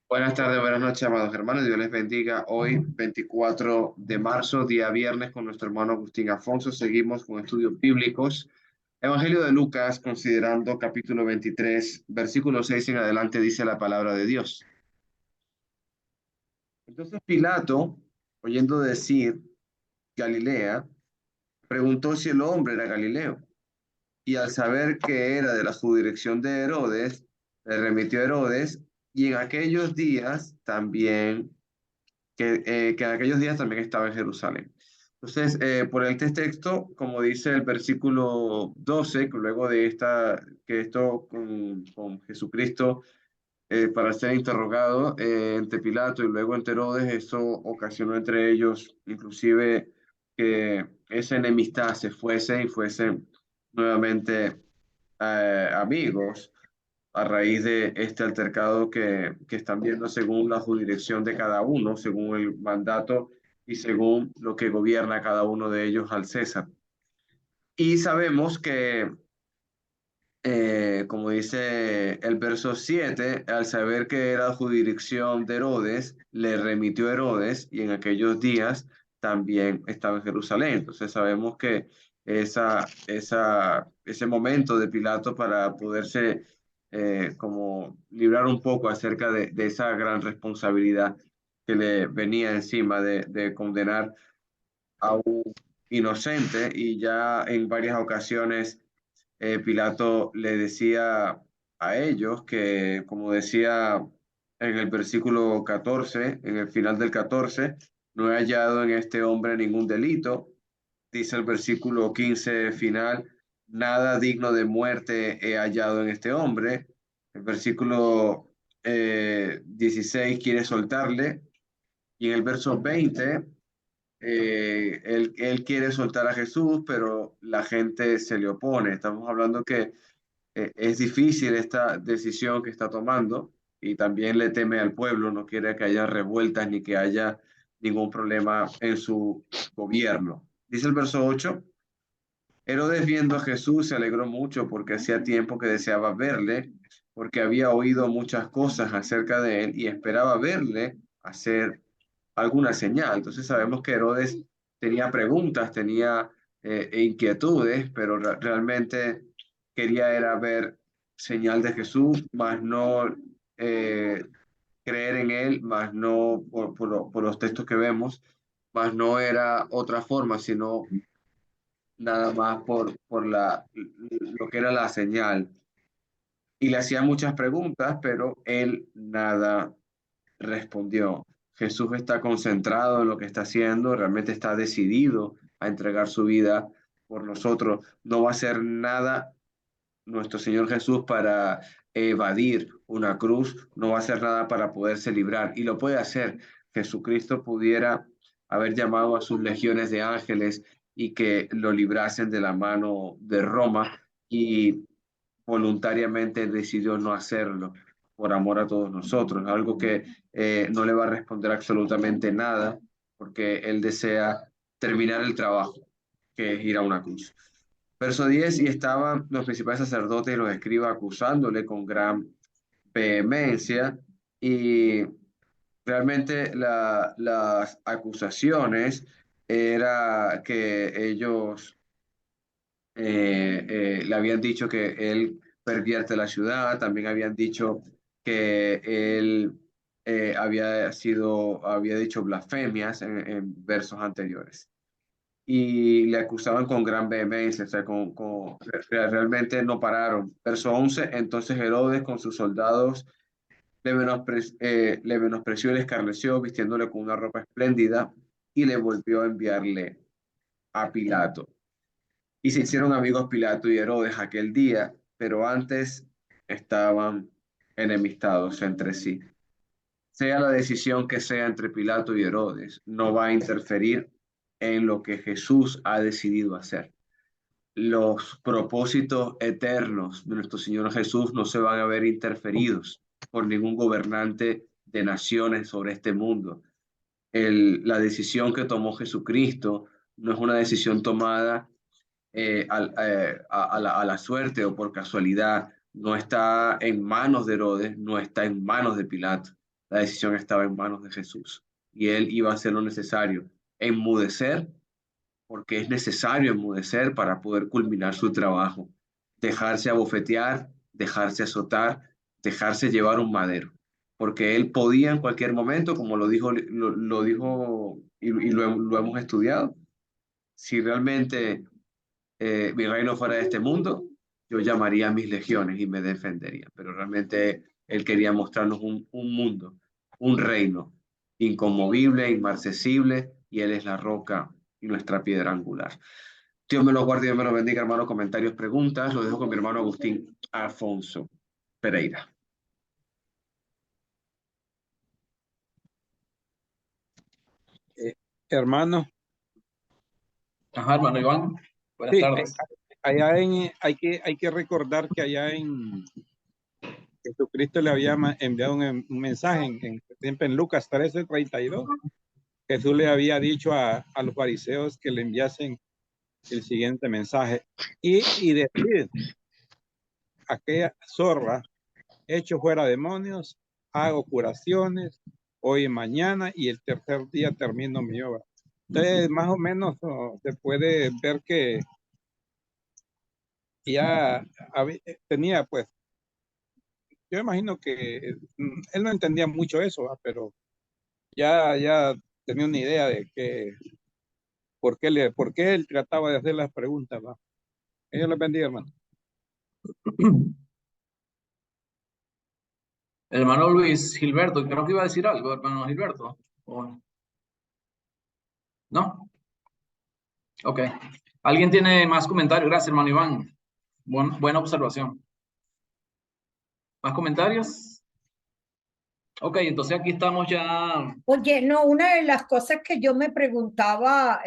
Buenas tardes, buenas noches, amados hermanos. Dios les bendiga. Hoy, 24 de marzo, día viernes, con nuestro hermano Agustín Afonso. Seguimos con estudios bíblicos. Evangelio de Lucas, considerando capítulo 23, versículo 6 en adelante, dice la palabra de Dios. Entonces Pilato, oyendo decir Galilea, preguntó si el hombre era Galileo. Y al saber que era de la jurisdicción de Herodes, le remitió a Herodes. Y en aquellos días también que en aquellos días también estaba en Jerusalén. Entonces, por este texto, como dice el versículo 12, que luego de que esto con Jesucristo para ser interrogado ante Pilato y luego ante Herodes, eso ocasionó entre ellos inclusive que esa enemistad se fuese y fuesen nuevamente amigos a raíz de este altercado que están viendo según la jurisdicción de cada uno, según el mandato y según lo que gobierna cada uno de ellos al César. Y sabemos que, como dice el verso 7, al saber que era jurisdicción de Herodes, le remitió a Herodes y en aquellos días también estaba en Jerusalén. Entonces sabemos que ese momento de Pilato para poderse como librar un poco acerca de esa gran responsabilidad que le venía encima de condenar a un inocente y ya en varias ocasiones Pilato le decía a ellos que, como decía en el versículo 14, en el final del 14, no he hallado en este hombre ningún delito. Dice el versículo 15 final, nada digno de muerte he hallado en este hombre. El versículo 16 quiere soltarle y en el verso 20 él quiere soltar a Jesús, pero la gente se le opone. Estamos hablando que es difícil esta decisión que está tomando y también le teme al pueblo, no quiere que haya revueltas ni que haya ningún problema en su gobierno. Dice el verso 8, Herodes viendo a Jesús se alegró mucho porque hacía tiempo que deseaba verle, porque había oído muchas cosas acerca de él y esperaba verle hacer alguna señal. Entonces sabemos que Herodes tenía preguntas, tenía inquietudes, pero realmente quería era ver señal de Jesús, más no eh, creer en él, más no por los textos que vemos, más no era otra forma, sino nada más lo que era la señal. Y le hacía muchas preguntas, pero él nada respondió. Jesús está concentrado en lo que está haciendo, realmente está decidido a entregar su vida por nosotros. No va a hacer nada nuestro Señor Jesús para evadir una cruz, no va a hacer nada para poderse librar y lo puede hacer. Jesucristo pudiera haber llamado a sus legiones de ángeles y que lo librasen de la mano de Roma y voluntariamente decidió no hacerlo por amor a todos nosotros, algo que no le va a responder absolutamente nada porque él desea terminar el trabajo, que es ir a una cruz. Verso 10, y estaban los principales sacerdotes y los escribas acusándole con gran vehemencia y realmente las acusaciones era que ellos le habían dicho que él pervierte la ciudad, también habían dicho que él había dicho blasfemias en versos anteriores. Y le acusaban con gran vehemencia, o sea, realmente no pararon. Verso 11, entonces Herodes con sus soldados le menospreció y le escarneció, vistiéndole con una ropa espléndida, y le volvió a enviarle a Pilato. Y se hicieron amigos Pilato y Herodes aquel día, pero antes estaban enemistados entre sí. Sea la decisión que sea entre Pilato y Herodes, no va a interferir en lo que Jesús ha decidido hacer. Los propósitos eternos de nuestro Señor Jesús no se van a ver interferidos por ningún gobernante de naciones sobre este mundo. La decisión que tomó Jesucristo no es una decisión tomada a la suerte o por casualidad, no está en manos de Herodes, no está en manos de Pilato. La decisión estaba en manos de Jesús y él iba a hacer lo necesario, enmudecer, porque es necesario enmudecer para poder culminar su trabajo, dejarse abofetear, dejarse azotar, dejarse llevar un madero, porque él podía en cualquier momento, como lo dijo lo hemos estudiado, si realmente mi reino fuera de este mundo, yo llamaría a mis legiones y me defendería. Pero realmente él quería mostrarnos un mundo, un reino inconmovible, inmarcesible, y él es la roca y nuestra piedra angular. Dios me lo guarde y Dios me lo bendiga, hermano. Comentarios, preguntas. Lo dejo con mi hermano Agustín Alfonso Pereira. Eh, hermano, Ajá, hermano Iván, buenas sí, tardes. hay que recordar que allá en Jesucristo le había enviado un mensaje siempre en Lucas 13:32. Jesús le había dicho a los fariseos que le enviasen el siguiente mensaje y decir: aquella zorra, echo fuera demonios, hago curaciones hoy y mañana, y el tercer día termino mi obra. Entonces, más o menos se puede ver que ya tenía, pues, yo imagino que él no entendía mucho eso, ¿va? Pero ya tenía una idea de que por qué él trataba de hacer las preguntas, ¿va? Dios les bendiga, hermano. El hermano Luis Gilberto, creo que iba a decir algo, hermano Gilberto. ¿No? Ok. ¿Alguien tiene más comentarios? Gracias, hermano Iván. Buena observación. ¿Más comentarios? Ok, entonces aquí estamos ya. Oye, no, una de las cosas que yo me preguntaba,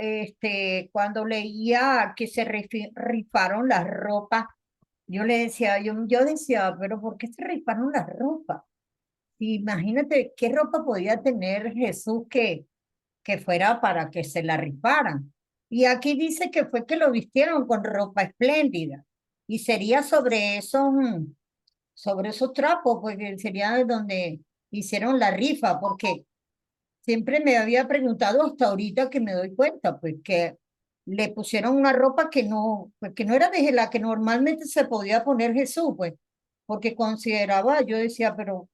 cuando leía que se rifaron las ropas, yo decía, pero ¿por qué se rifaron las ropas? Imagínate qué ropa podía tener Jesús que fuera para que se la rifaran. Y aquí dice que fue que lo vistieron con ropa espléndida. Y sería sobre esos trapos, porque sería de donde hicieron la rifa, porque siempre me había preguntado hasta ahorita que me doy cuenta, pues que le pusieron una ropa pues, que no era de la que normalmente se podía poner Jesús, pues, porque consideraba, yo decía, pero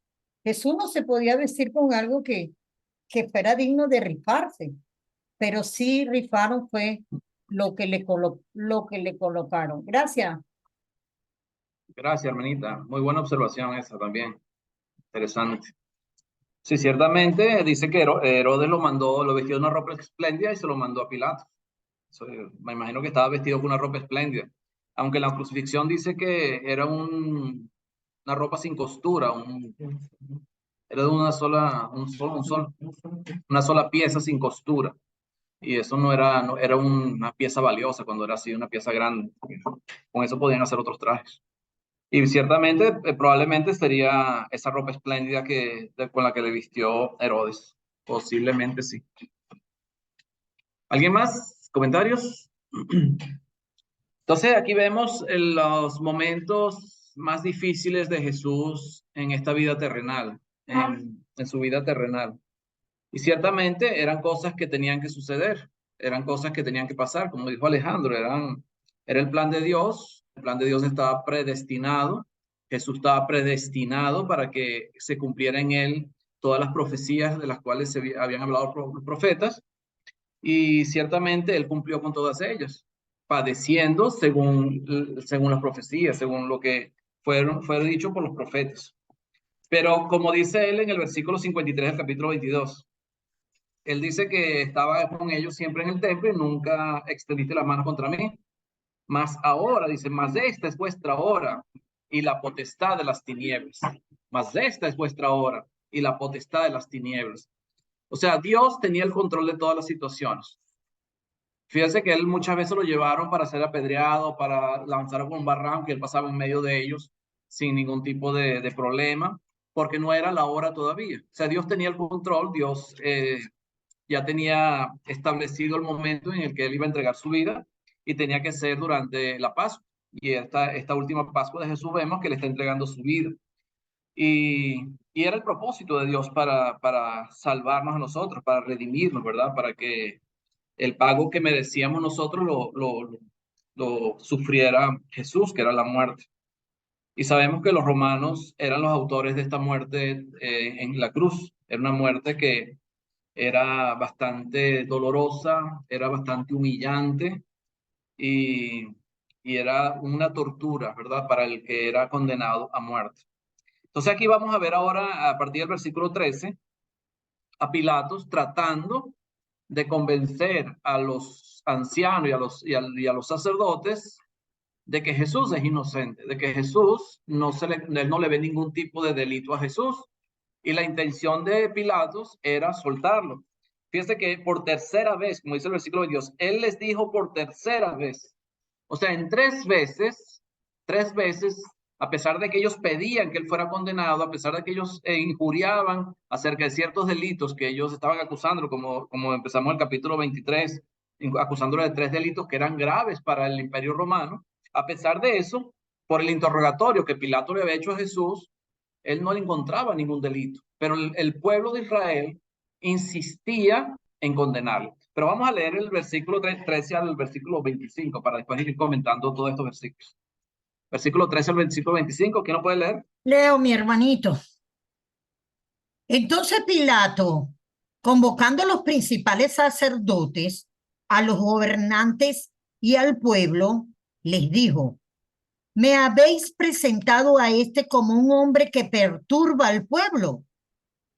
Jesús no se podía vestir con algo que fuera digno de rifarse, pero sí rifaron fue lo que le colocaron. Gracias. Gracias, hermanita. Muy buena observación esa también. Interesante. Sí, ciertamente dice que Herodes lo vistió de una ropa espléndida y se lo mandó a Pilato. Me imagino que estaba vestido con una ropa espléndida. Aunque la crucifixión dice que era una ropa sin costura, era de una sola pieza sin costura. Y eso no era una pieza valiosa cuando era así, una pieza grande. Con eso podían hacer otros trajes. Y ciertamente, probablemente sería esa ropa espléndida con la que le vistió Herodes. Posiblemente sí. ¿Alguien más? ¿Comentarios? Entonces, aquí vemos los momentos más difíciles de Jesús en esta vida terrenal, en su vida terrenal. Y ciertamente eran cosas que tenían que suceder, eran cosas que tenían que pasar, como dijo Alejandro, era el plan de Dios. El plan de Dios estaba predestinado. Jesús estaba predestinado para que se cumpliera en él todas las profecías de las cuales habían hablado los profetas, y ciertamente él cumplió con todas ellas, padeciendo según las profecías, según lo que fue dicho por los profetas. Pero como dice él en el versículo 53 del capítulo 22, él dice que estaba con ellos siempre en el templo y nunca extendiste la mano contra mí. Mas ahora, dice, mas esta es vuestra hora y la potestad de las tinieblas. Mas esta es vuestra hora y la potestad de las tinieblas. O sea, Dios tenía el control de todas las situaciones. Fíjense que él muchas veces lo llevaron para ser apedreado, para lanzarlo por un barranco, y él pasaba en medio de ellos sin ningún tipo de problema, porque no era la hora todavía. O sea, Dios tenía el control, Dios ya tenía establecido el momento en el que él iba a entregar su vida, y tenía que ser durante la Pascua. Y esta última Pascua de Jesús vemos que le está entregando su vida. Y Y era el propósito de Dios para salvarnos a nosotros, para redimirnos, ¿verdad? Para que el pago que merecíamos nosotros lo sufriera Jesús, que era la muerte. Y sabemos que los romanos eran los autores de esta muerte en la cruz. Era una muerte que era bastante dolorosa, era bastante humillante y, y era una tortura, ¿verdad? Para el que era condenado a muerte. Entonces aquí vamos a ver ahora, a partir del versículo 13, a Pilatos tratando de convencer a los ancianos y a los sacerdotes de que Jesús es inocente, de que Jesús él no le ve ningún tipo de delito a Jesús. Y la intención de Pilatos era soltarlo. Fíjense que por tercera vez, como dice el versículo de Dios, él les dijo por tercera vez. O sea, en tres veces, a pesar de que ellos pedían que él fuera condenado, a pesar de que ellos injuriaban acerca de ciertos delitos que ellos estaban acusando, como empezamos el capítulo 23, acusándolo de 3 delitos que eran graves para el Imperio Romano, a pesar de eso, por el interrogatorio que Pilato le había hecho a Jesús, él no le encontraba ningún delito, pero el pueblo de Israel insistía en condenarlo. Pero vamos a leer el versículo 13 al versículo 25 para después ir comentando todos estos versículos. Versículo 13 al versículo 25, ¿quién lo puede leer? Leo, mi hermanito. Entonces Pilato, convocando a los principales sacerdotes, a los gobernantes y al pueblo, les dijo: me habéis presentado a este como un hombre que perturba al pueblo,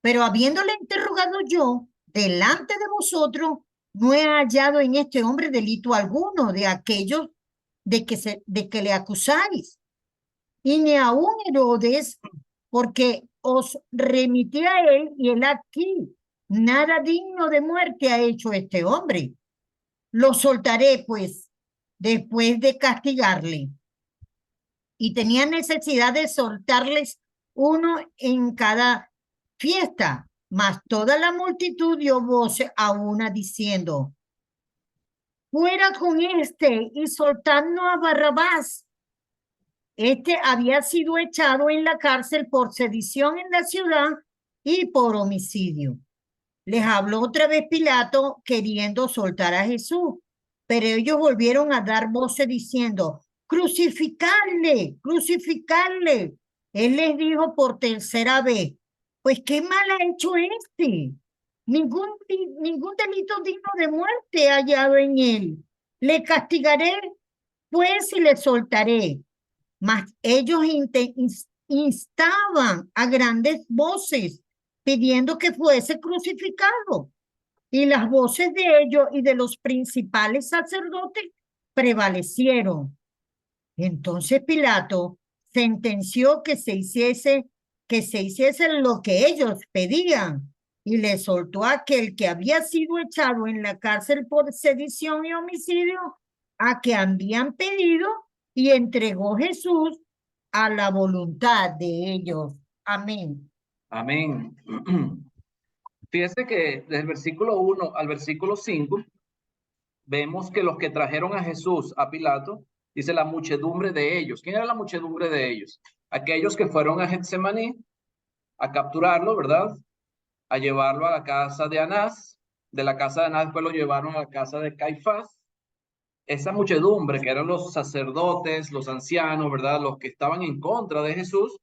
pero habiéndole interrogado yo delante de vosotros, no he hallado en este hombre delito alguno de aquellos de que le acusáis, y ni aun Herodes, porque os remití a él, y él aquí, nada digno de muerte ha hecho este hombre. Lo soltaré, pues, después de castigarle. Y tenía necesidad de soltarles uno en cada fiesta, mas toda la multitud dio voces a una diciendo: fuera con este y soltadnos a Barrabás. Este había sido echado en la cárcel por sedición en la ciudad y por homicidio. Les habló otra vez Pilato queriendo soltar a Jesús, pero ellos volvieron a dar voces diciendo: crucificarle, crucificarle. Él les dijo por tercera vez: pues qué mal ha hecho este. Ningún delito digno de muerte he hallado en él. Le castigaré, pues, y le soltaré. Mas ellos instaban a grandes voces pidiendo que fuese crucificado. Y las voces de ellos y de los principales sacerdotes prevalecieron. Entonces Pilato sentenció que se hiciese lo que ellos pedían, y le soltó a aquel que había sido echado en la cárcel por sedición y homicidio, a que habían pedido, y entregó Jesús a la voluntad de ellos. Amén. Amén. Fíjese que desde el versículo 1 al versículo 5 vemos que los que trajeron a Jesús a Pilato, dice la muchedumbre de ellos. ¿Quién era la muchedumbre de ellos? Aquellos que fueron a Getsemaní a capturarlo, ¿verdad? A llevarlo a la casa de Anás. De la casa de Anás después lo llevaron a la casa de Caifás. Esa muchedumbre que eran los sacerdotes, los ancianos, ¿verdad? Los que estaban en contra de Jesús,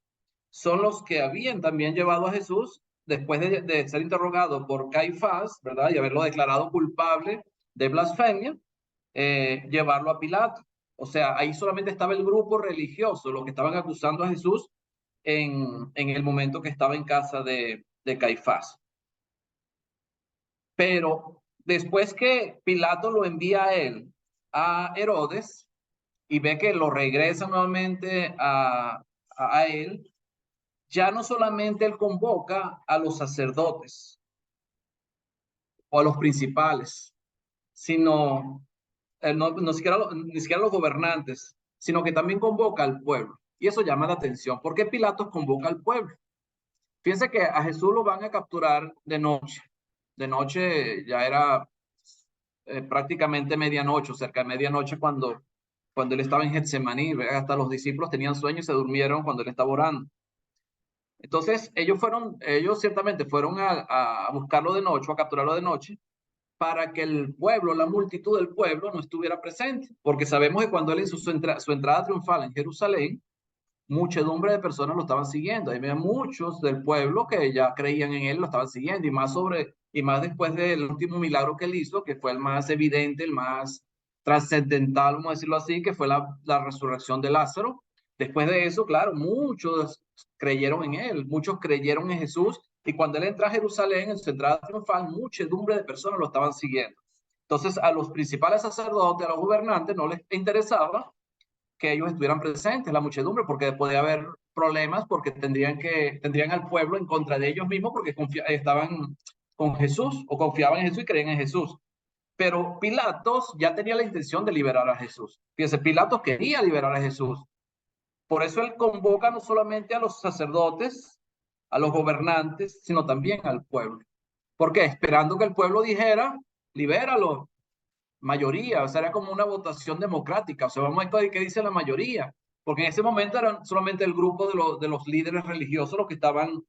son los que habían también llevado a Jesús después de ser interrogado por Caifás, ¿verdad? Y haberlo declarado culpable de blasfemia, llevarlo a Pilato. O sea, ahí solamente estaba el grupo religioso, los que estaban acusando a Jesús en el momento que estaba en casa de Caifás. Pero después que Pilato lo envía a él, a Herodes, y ve que lo regresa nuevamente a él, ya no solamente él convoca a los sacerdotes o a los principales, sino ni siquiera los gobernantes, sino que también convoca al pueblo. Y eso llama la atención. ¿Por qué Pilatos convoca al pueblo? Fíjense que a Jesús lo van a capturar de noche. De noche ya era prácticamente medianoche, cerca de medianoche cuando él estaba en Getsemaní. Hasta los discípulos tenían sueño y se durmieron cuando él estaba orando. Entonces ellos ciertamente fueron a buscarlo de noche, a capturarlo de noche, para que el pueblo, la multitud del pueblo no estuviera presente, porque sabemos que cuando él hizo su entrada triunfal en Jerusalén, muchedumbre de personas lo estaban siguiendo. Había muchos del pueblo que ya creían en él, lo estaban siguiendo, y más después del último milagro que él hizo, que fue el más evidente, el más trascendental, vamos a decirlo así, que fue la resurrección de Lázaro. Después de eso, claro, muchos creyeron en él, muchos creyeron en Jesús, y cuando él entra a Jerusalén, en su entrada triunfal, muchedumbre de personas lo estaban siguiendo. Entonces, a los principales sacerdotes, a los gobernantes, no les interesaba que ellos estuvieran presentes, la muchedumbre, porque podía haber problemas, porque tendrían al pueblo en contra de ellos mismos, porque estaban con Jesús, o confiaban en Jesús y creían en Jesús. Pero Pilatos ya tenía la intención de liberar a Jesús. Fíjense, Pilatos quería liberar a Jesús. Por eso él convoca no solamente a los sacerdotes, a los gobernantes, sino también al pueblo. ¿Por qué? Esperando que el pueblo dijera, libéralo. Mayoría, o sea, era como una votación democrática. O sea, vamos a ver qué dice la mayoría. Porque en ese momento eran solamente el grupo de los líderes religiosos los que estaban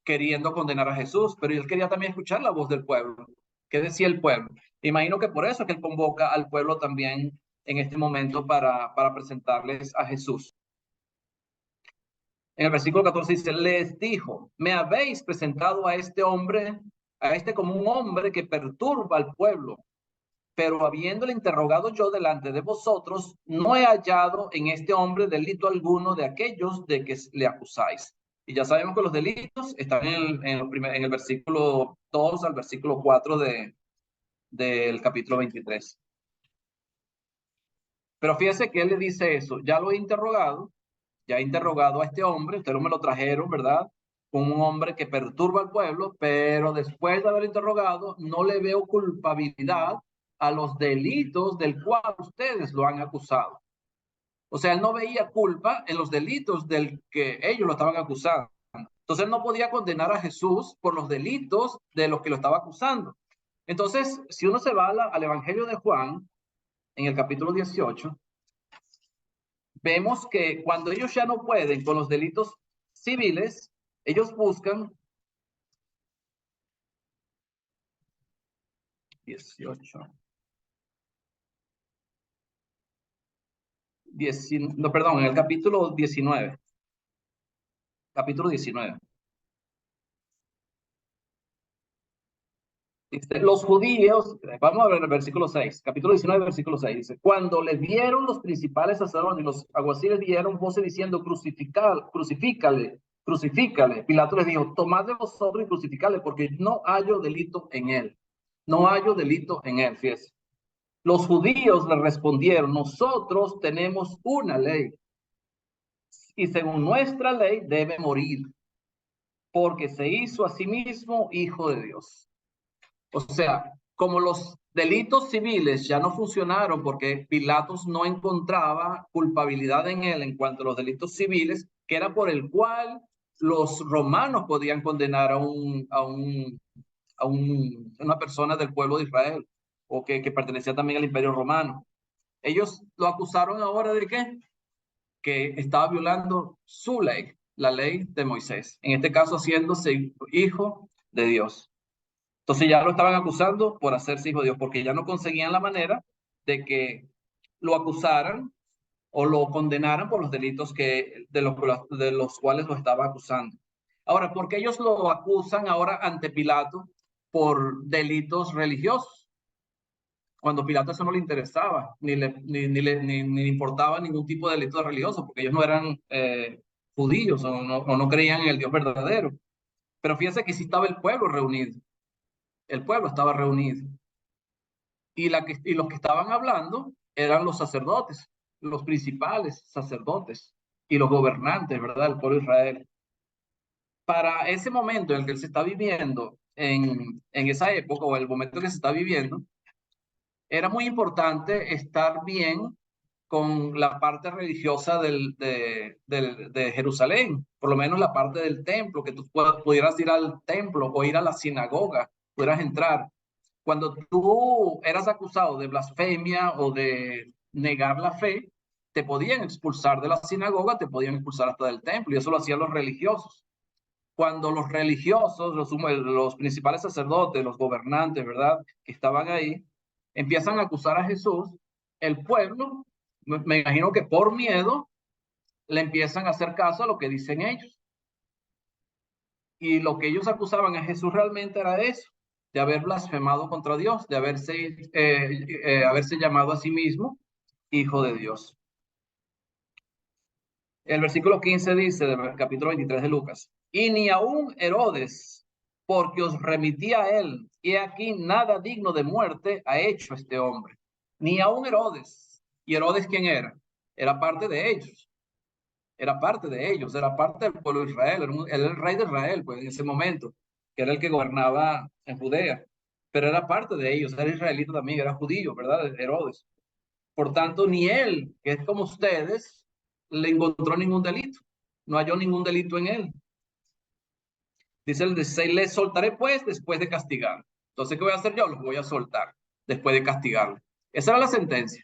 queriendo condenar a Jesús, pero él quería también escuchar la voz del pueblo. ¿Qué decía el pueblo? Imagino que por eso es que él convoca al pueblo también en este momento para presentarles a Jesús. En el versículo 14 dice, les dijo, me habéis presentado a este hombre, como un hombre que perturba al pueblo, pero habiéndole interrogado yo delante de vosotros, no he hallado en este hombre delito alguno de aquellos de que le acusáis. Y ya sabemos que los delitos están en el versículo 2 al versículo 4 del capítulo 23. Pero fíjese que él le dice eso, ya lo he interrogado, ya he interrogado a este hombre, ustedes no me lo trajeron, ¿verdad? Un hombre que perturba al pueblo, pero después de haber interrogado, no le veo culpabilidad a los delitos del cual ustedes lo han acusado. O sea, él no veía culpa en los delitos del que ellos lo estaban acusando. Entonces él no podía condenar a Jesús por los delitos de los que lo estaba acusando. Entonces, si uno se va al Evangelio de Juan, en el capítulo 18, vemos que cuando ellos ya no pueden con los delitos civiles, ellos buscan 18. No, perdón, en el capítulo 19. Capítulo 19. Los judíos, vamos a ver el versículo 6, capítulo 19, versículo 6, dice, cuando le dieron los principales sacerdotes y los alguaciles dieron voces diciendo, crucifícale, crucifícale. Pilato les dijo, tomad de vosotros y crucificale, porque no hallo delito en él. No hallo delito en él, fíjese. Los judíos le respondieron, nosotros tenemos una ley, y según nuestra ley debe morir, porque se hizo a sí mismo hijo de Dios. O sea, como los delitos civiles ya no funcionaron porque Pilatos no encontraba culpabilidad en él en cuanto a los delitos civiles, que era por el cual los romanos podían condenar a una persona del pueblo de Israel, o que pertenecía también al Imperio Romano. Ellos lo acusaron ahora de ¿qué? Que estaba violando su ley, la ley de Moisés, en este caso haciéndose hijo de Dios. Entonces ya lo estaban acusando por hacerse hijo de Dios, porque ya no conseguían la manera de que lo acusaran o lo condenaran por los delitos de los cuales lo estaba acusando. Ahora, ¿por qué ellos lo acusan ahora ante Pilato por delitos religiosos? Cuando Pilato eso no le interesaba, ni le importaba ningún tipo de delito religioso, porque ellos no eran judíos o no creían en el Dios verdadero. Pero fíjense que sí estaba el pueblo reunido. El pueblo estaba reunido. Y los que estaban hablando eran los sacerdotes, los principales sacerdotes y los gobernantes, ¿verdad? El pueblo de Israel. Para ese momento en el que se está viviendo, en esa época o el momento que se está viviendo, era muy importante estar bien con la parte religiosa de Jerusalén, por lo menos la parte del templo, que tú pudieras ir al templo o ir a la sinagoga, pudieras entrar. Cuando tú eras acusado de blasfemia o de negar la fe, te podían expulsar de la sinagoga, te podían expulsar hasta del templo, y eso lo hacían los religiosos. Cuando los religiosos, los principales sacerdotes, los gobernantes, ¿verdad?, que estaban ahí, empiezan a acusar a Jesús, el pueblo, me imagino que por miedo, le empiezan a hacer caso a lo que dicen ellos. Y lo que ellos acusaban a Jesús realmente era eso, de haber blasfemado contra Dios, de haberse llamado a sí mismo hijo de Dios. El versículo 15 dice, del capítulo 23 de Lucas, y ni aun Herodes, porque os remití a él, y aquí nada digno de muerte ha hecho este hombre. Ni aun Herodes. ¿Y Herodes quién era? Era parte de ellos. Era parte de ellos, era parte del pueblo de Israel, era el rey de Israel, pues en ese momento, que era el que gobernaba en Judea, pero era parte de ellos, era israelita también, era judío, ¿verdad? Herodes. Por tanto, ni él, que es como ustedes, le encontró ningún delito, no halló ningún delito en él. Dice el 16, le soltaré pues después de castigar. Entonces, ¿qué voy a hacer yo? Los voy a soltar después de castigarle. Esa era la sentencia.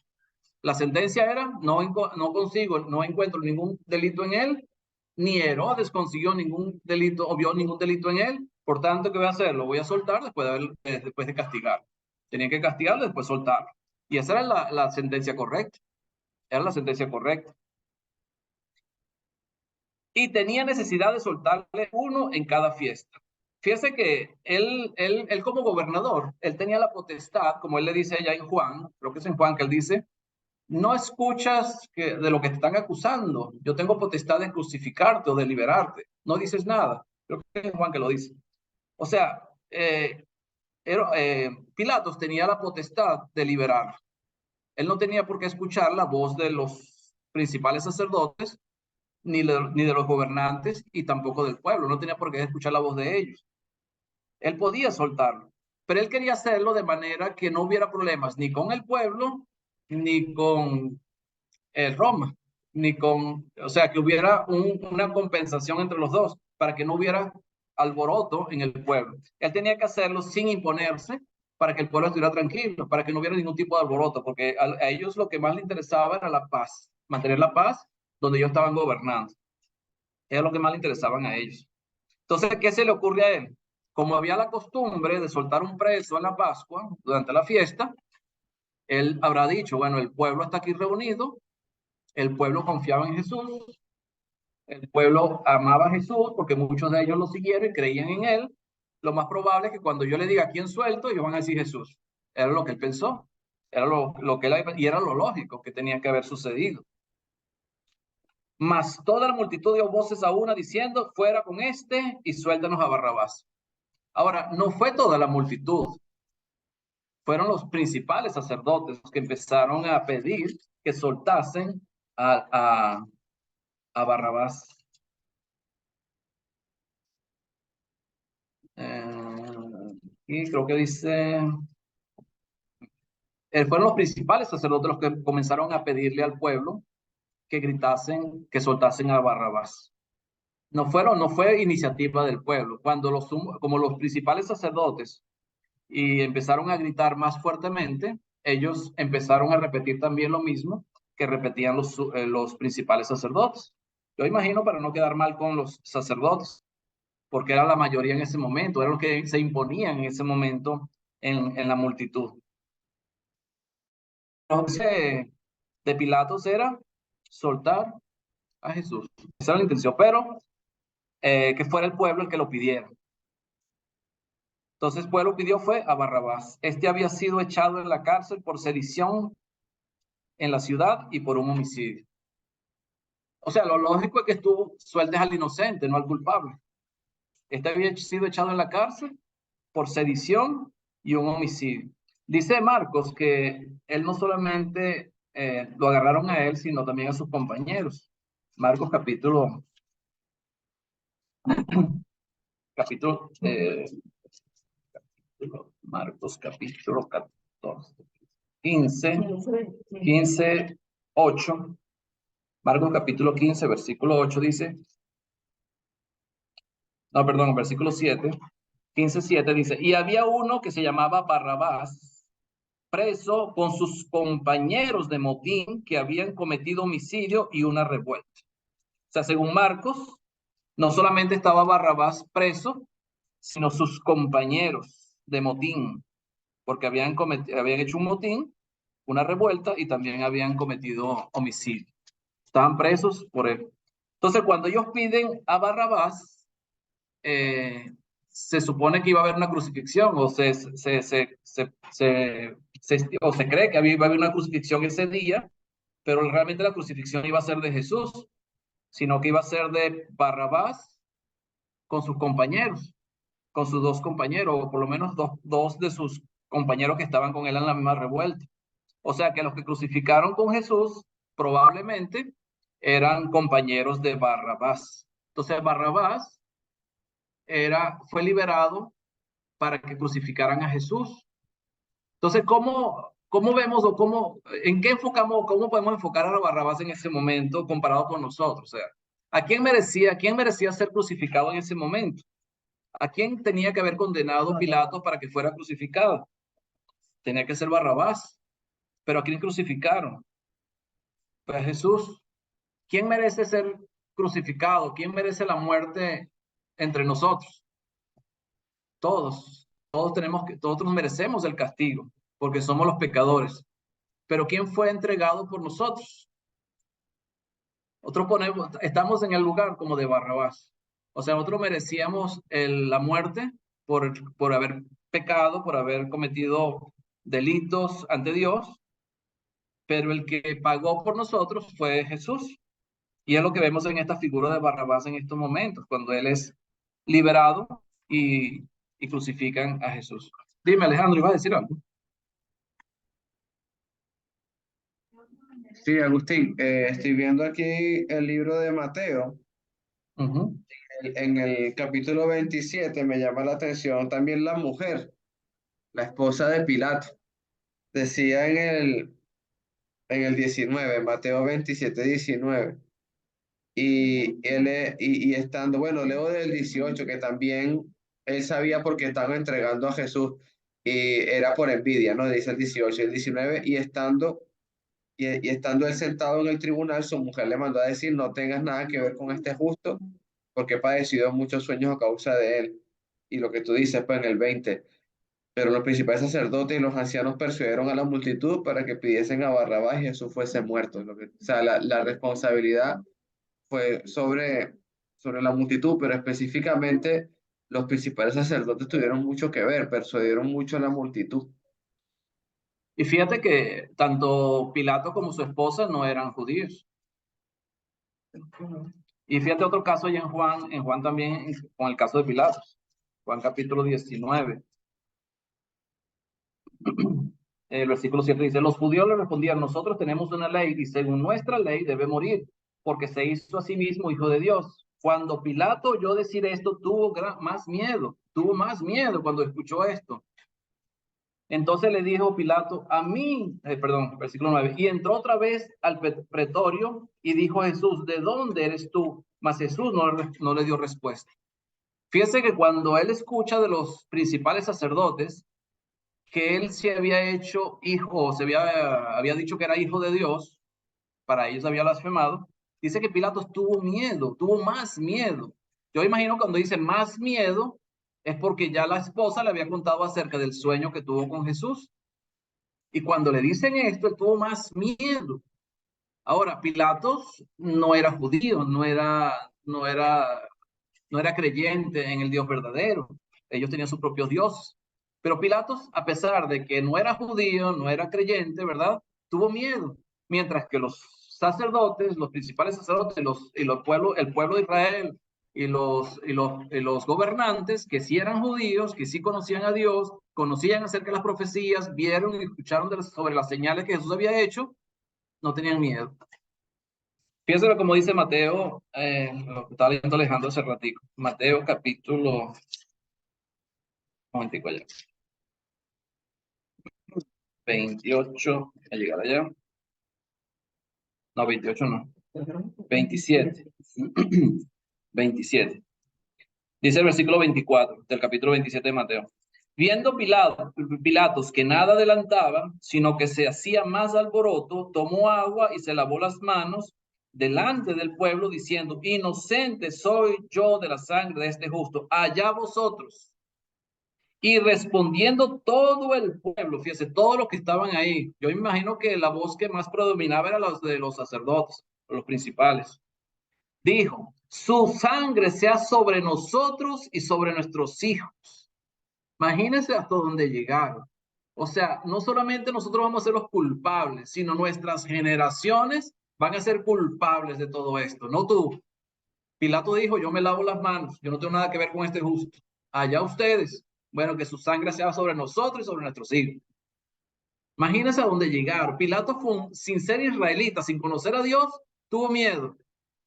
La sentencia era, no encuentro ningún delito en él, ni Herodes consiguió ningún delito o vio ningún delito en él. Por tanto, ¿qué voy a hacer? Lo voy a soltar después de castigar. Tenía que castigarlo, después soltarlo. Y esa era la sentencia correcta. Era la sentencia correcta. Y tenía necesidad de soltarle uno en cada fiesta. Fíjese que él como gobernador, él tenía la potestad, como él le dice allá en Juan, creo que es en Juan que él dice, no escuchas de lo que te están acusando. Yo tengo potestad de crucificarte o de liberarte. No dices nada. Creo que es Juan que lo dice. O sea, Pilatos tenía la potestad de liberar. Él no tenía por qué escuchar la voz de los principales sacerdotes, ni de los gobernantes, y tampoco del pueblo. No tenía por qué escuchar la voz de ellos. Él podía soltarlo, pero él quería hacerlo de manera que no hubiera problemas ni con el pueblo, ni con Roma, o sea, que hubiera una compensación entre los dos, para que no hubiera alboroto en el pueblo. Él tenía que hacerlo sin imponerse, para que el pueblo estuviera tranquilo, para que no hubiera ningún tipo de alboroto, porque a ellos lo que más les interesaba era la paz, mantener la paz donde ellos estaban gobernando. Era lo que más le interesaban a ellos. Entonces, ¿qué se le ocurre a él? Como había la costumbre de soltar un preso en la Pascua, durante la fiesta, él habrá dicho, bueno, el pueblo está aquí reunido, el pueblo confiaba en Jesús, el pueblo amaba a Jesús porque muchos de ellos lo siguieron y creían en él. Lo más probable es que cuando yo le diga a quién suelto, ellos van a decir Jesús. Era lo que él pensó, era lo que él, y era lo lógico que tenía que haber sucedido. Mas toda la multitud dio voces a una diciendo, fuera con este y suéltanos a Barrabás. Ahora, no fue toda la multitud, fueron los principales sacerdotes los que empezaron a pedir que soltasen a Barrabás. Y creo que dice, fueron los principales sacerdotes los que comenzaron a pedirle al pueblo que gritasen, que soltasen a Barrabás. No fue iniciativa del pueblo. Como los principales sacerdotes y empezaron a gritar más fuertemente, ellos empezaron a repetir también lo mismo que repetían los principales sacerdotes. Yo imagino, para no quedar mal con los sacerdotes, porque era la mayoría en ese momento, era lo que se imponían en ese momento en la multitud. Entonces, de Pilatos era soltar a Jesús. Esa era la intención, pero que fuera el pueblo el que lo pidiera. Entonces el pueblo pidió fue a Barrabás. Este había sido echado en la cárcel por sedición en la ciudad y por un homicidio. O sea, lo lógico es que tú sueltes al inocente, no al culpable. Este había sido echado en la cárcel por sedición y un homicidio. Dice Marcos que él no solamente lo agarraron a él, sino también a sus compañeros. Marcos capítulo 14, 15, 8. Marcos capítulo 15, versículo 8 dice, no, perdón, versículo 7, 15, 7 dice, y había uno que se llamaba Barrabás, preso con sus compañeros de motín que habían cometido homicidio y una revuelta. O sea, según Marcos, no solamente estaba Barrabás preso, sino sus compañeros de motín, porque habían hecho un motín, una revuelta, y también habían cometido homicidio. Estaban presos por él. Entonces, cuando ellos piden a Barrabás, se supone que iba a haber una crucifixión, o se cree que iba a haber una crucifixión ese día, pero realmente la crucifixión iba a ser de Jesús, sino que iba a ser de Barrabás con sus compañeros, con sus dos compañeros, o por lo menos dos de sus compañeros que estaban con él en la misma revuelta. O sea que los que crucificaron con Jesús probablemente eran compañeros de Barrabás. Entonces Barrabás fue liberado para que crucificaran a Jesús. Entonces, ¿cómo vemos o en qué enfocamos, cómo podemos enfocar a Barrabás en ese momento comparado con nosotros? O sea, ¿a quién merecía ser crucificado en ese momento? ¿A quién tenía que haber condenado Pilato para que fuera crucificado? Tenía que ser Barrabás. ¿Pero a quién crucificaron? Pues a Jesús. ¿Quién merece ser crucificado? ¿Quién merece la muerte entre nosotros? Todos. Todos merecemos el castigo, porque somos los pecadores. Pero ¿quién fue entregado por nosotros? Estamos en el lugar como de Barrabás. O sea, nosotros merecíamos la muerte por haber pecado, por haber cometido delitos ante Dios, pero el que pagó por nosotros fue Jesús. Y es lo que vemos en esta figura de Barrabás en estos momentos, cuando él es liberado y crucifican a Jesús. Dime, Alejandro, ¿ibas a decir algo? Sí, Agustín, estoy viendo aquí el libro de Mateo. En el capítulo 27 me llama la atención también la mujer, la esposa de Pilato. Decía en el 19, Mateo 27, 19. Y estando, bueno, leo del 18, que también él sabía porque estaban entregando a Jesús y era por envidia, ¿no? Dice el 18, el 19, y estando él sentado en el tribunal, su mujer le mandó a decir, no tengas nada que ver con este justo, porque he padecido muchos sueños a causa de él. Y lo que tú dices, pues en el 20, pero los principales sacerdotes y los ancianos persuadieron a la multitud para que pidiesen a Barrabás y Jesús fuese muerto. O sea, la responsabilidad fue sobre la multitud, pero específicamente los principales sacerdotes tuvieron mucho que ver, persuadieron mucho a la multitud. Y fíjate que tanto Pilato como su esposa no eran judíos. Y fíjate otro caso allá en Juan también, con el caso de Pilato. Juan capítulo 19. El versículo 7 dice, los judíos le respondían, nosotros tenemos una ley y según nuestra ley debe morir, porque se hizo a sí mismo hijo de Dios. Cuando Pilato oyó decir esto, tuvo más miedo cuando escuchó esto. Entonces le dijo Pilato, versículo 9, y entró otra vez al pretorio y dijo a Jesús, ¿de dónde eres tú? Mas Jesús no le dio respuesta. Fíjese que cuando él escucha de los principales sacerdotes que él se había hecho hijo, había dicho que era hijo de Dios, para ellos había blasfemado, dice que Pilato tuvo más miedo. Yo imagino cuando dice más miedo, es porque ya la esposa le había contado acerca del sueño que tuvo con Jesús. Y cuando le dicen esto, él tuvo más miedo. Ahora, Pilatos no era judío, no era creyente en el Dios verdadero. Ellos tenían sus propios dioses. Pero Pilatos, a pesar de que no era judío, no era creyente, ¿verdad? Tuvo miedo. Mientras que los sacerdotes, los principales sacerdotes, el pueblo de Israel y los gobernantes, que sí eran judíos, que sí conocían a Dios, conocían acerca de las profecías, vieron y escucharon sobre las señales que Jesús había hecho, no tenían miedo. Fíjense como dice Mateo, lo que estaba leyendo Alejandro hace ratico. Mateo capítulo... Un momentico allá. 28, a llegar allá. No, 28 no. 27. 27. Dice el versículo 24 del capítulo 27 de Mateo. Viendo Pilatos que nada adelantaba, sino que se hacía más alboroto, tomó agua y se lavó las manos delante del pueblo, diciendo: inocente soy yo de la sangre de este justo, allá vosotros. Y respondiendo todo el pueblo, fíjese, todos los que estaban ahí, yo me imagino que la voz que más predominaba era la de los sacerdotes, los principales. Dijo: su sangre sea sobre nosotros y sobre nuestros hijos. Imagínense hasta dónde llegaron. O sea, no solamente nosotros vamos a ser los culpables, sino nuestras generaciones van a ser culpables de todo esto, no tú. Pilato dijo: yo me lavo las manos, yo no tengo nada que ver con este justo. Allá ustedes. Bueno, que su sangre sea sobre nosotros y sobre nuestros hijos. Imagínense a dónde llegaron. Pilato, sin ser israelita, sin conocer a Dios, tuvo miedo.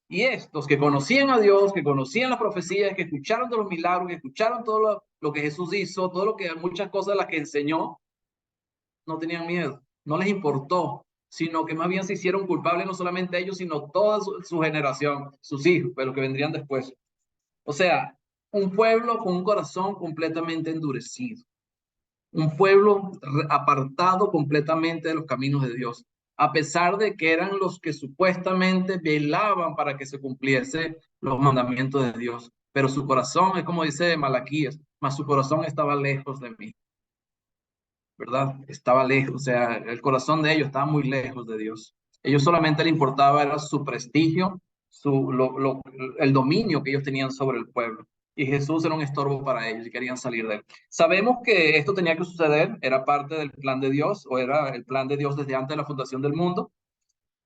Y estos que conocían a Dios, que conocían las profecías, que escucharon de los milagros, que escucharon todo lo que Jesús hizo, todo lo que, muchas cosas las que enseñó, no tenían miedo, no les importó, sino que más bien se hicieron culpables no solamente ellos, sino toda su generación, sus hijos, pero que vendrían después. O sea, un pueblo con un corazón completamente endurecido, un pueblo apartado completamente de los caminos de Dios, a pesar de que eran los que supuestamente velaban para que se cumpliese los mandamientos de Dios. Pero su corazón, es como dice Malaquías, mas su corazón estaba lejos de mí, ¿verdad? Estaba lejos, o sea, el corazón de ellos estaba muy lejos de Dios. Ellos solamente le importaba era su prestigio, el dominio que ellos tenían sobre el pueblo. Y Jesús era un estorbo para ellos y querían salir de él. Sabemos que esto tenía que suceder, era parte del plan de Dios, o era el plan de Dios desde antes de la fundación del mundo,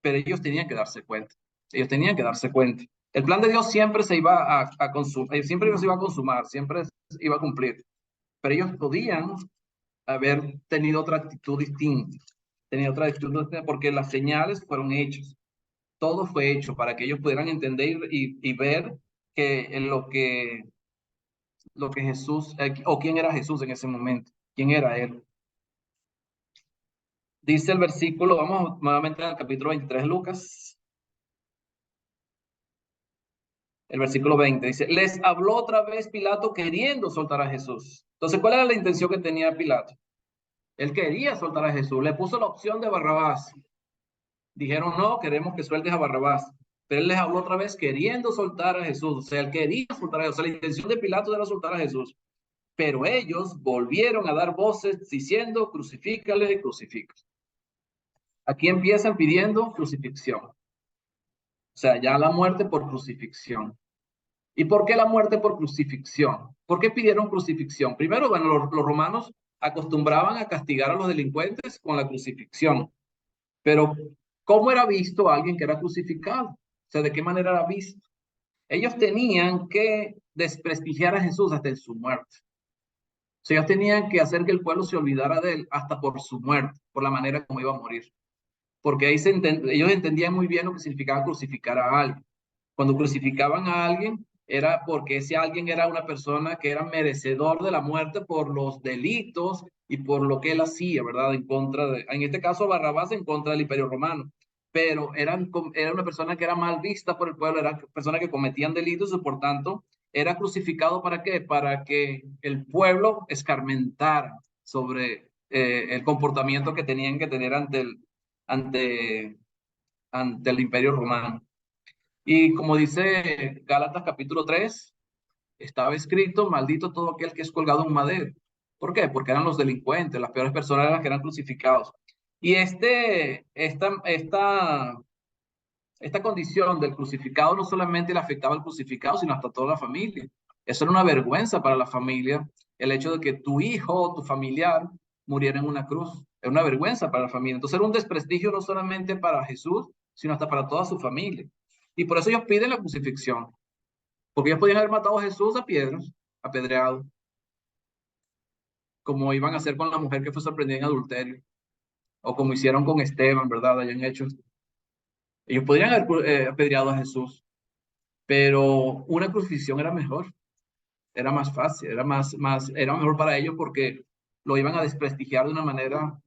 pero ellos tenían que darse cuenta. Ellos tenían que darse cuenta. El plan de Dios siempre se iba a consumar, siempre se iba a consumar, siempre se iba a cumplir. Pero ellos podían haber tenido otra actitud distinta, porque las señales fueron hechas, todo fue hecho para que ellos pudieran entender y ver que lo que Jesús, o quién era Jesús en ese momento, quién era él. Dice el versículo, vamos nuevamente al capítulo 23 de Lucas, el versículo 20, dice: les habló otra vez Pilato queriendo soltar a Jesús. Entonces, ¿cuál era la intención que tenía Pilato? Él quería soltar a Jesús, le puso la opción de Barrabás. Dijeron: no, queremos que sueltes a Barrabás. Pero él les habló otra vez queriendo soltar a Jesús. O sea, él quería soltar a Jesús. O sea, la intención de Pilato era soltar a Jesús. Pero ellos volvieron a dar voces diciendo: crucifícale, crucifícale. Aquí empiezan pidiendo crucifixión. O sea, ya la muerte por crucifixión. ¿Y por qué la muerte por crucifixión? ¿Por qué pidieron crucifixión? Primero, bueno, los romanos acostumbraban a castigar a los delincuentes con la crucifixión. Pero, ¿cómo era visto alguien que era crucificado? O sea, ¿de qué manera era visto? Ellos tenían que desprestigiar a Jesús hasta en su muerte. O sea, ellos tenían que hacer que el pueblo se olvidara de él hasta por su muerte, por la manera como iba a morir. Porque ahí ellos entendían muy bien lo que significaba crucificar a alguien. Cuando crucificaban a alguien, era porque ese alguien era una persona que era merecedor de la muerte por los delitos y por lo que él hacía, ¿verdad? En este caso, Barrabás en contra del Imperio Romano. Pero era una persona que era mal vista por el pueblo, era persona que cometían delitos y por tanto era crucificado ¿para qué? Para que el pueblo escarmentara sobre el comportamiento que tenían que tener ante el Imperio Romano. Y como dice Gálatas capítulo 3, estaba escrito: maldito todo aquel que es colgado en madero. ¿Por qué? Porque eran los delincuentes, las peores personas eran las que eran crucificados. Y esta condición del crucificado no solamente le afectaba al crucificado, sino hasta toda la familia. Eso era una vergüenza para la familia, el hecho de que tu hijo o tu familiar muriera en una cruz. Era una vergüenza para la familia. Entonces era un desprestigio no solamente para Jesús, sino hasta para toda su familia. Y por eso ellos piden la crucifixión. Porque ellos podían haber matado a Jesús a piedras, apedreado, como iban a hacer con la mujer que fue sorprendida en adulterio, o como hicieron con Esteban, ¿verdad? Hayan hecho. Ellos podrían haber apedreado a Jesús, pero una crucifixión era mejor, era más fácil, era mejor para ellos porque lo iban a desprestigiar de una manera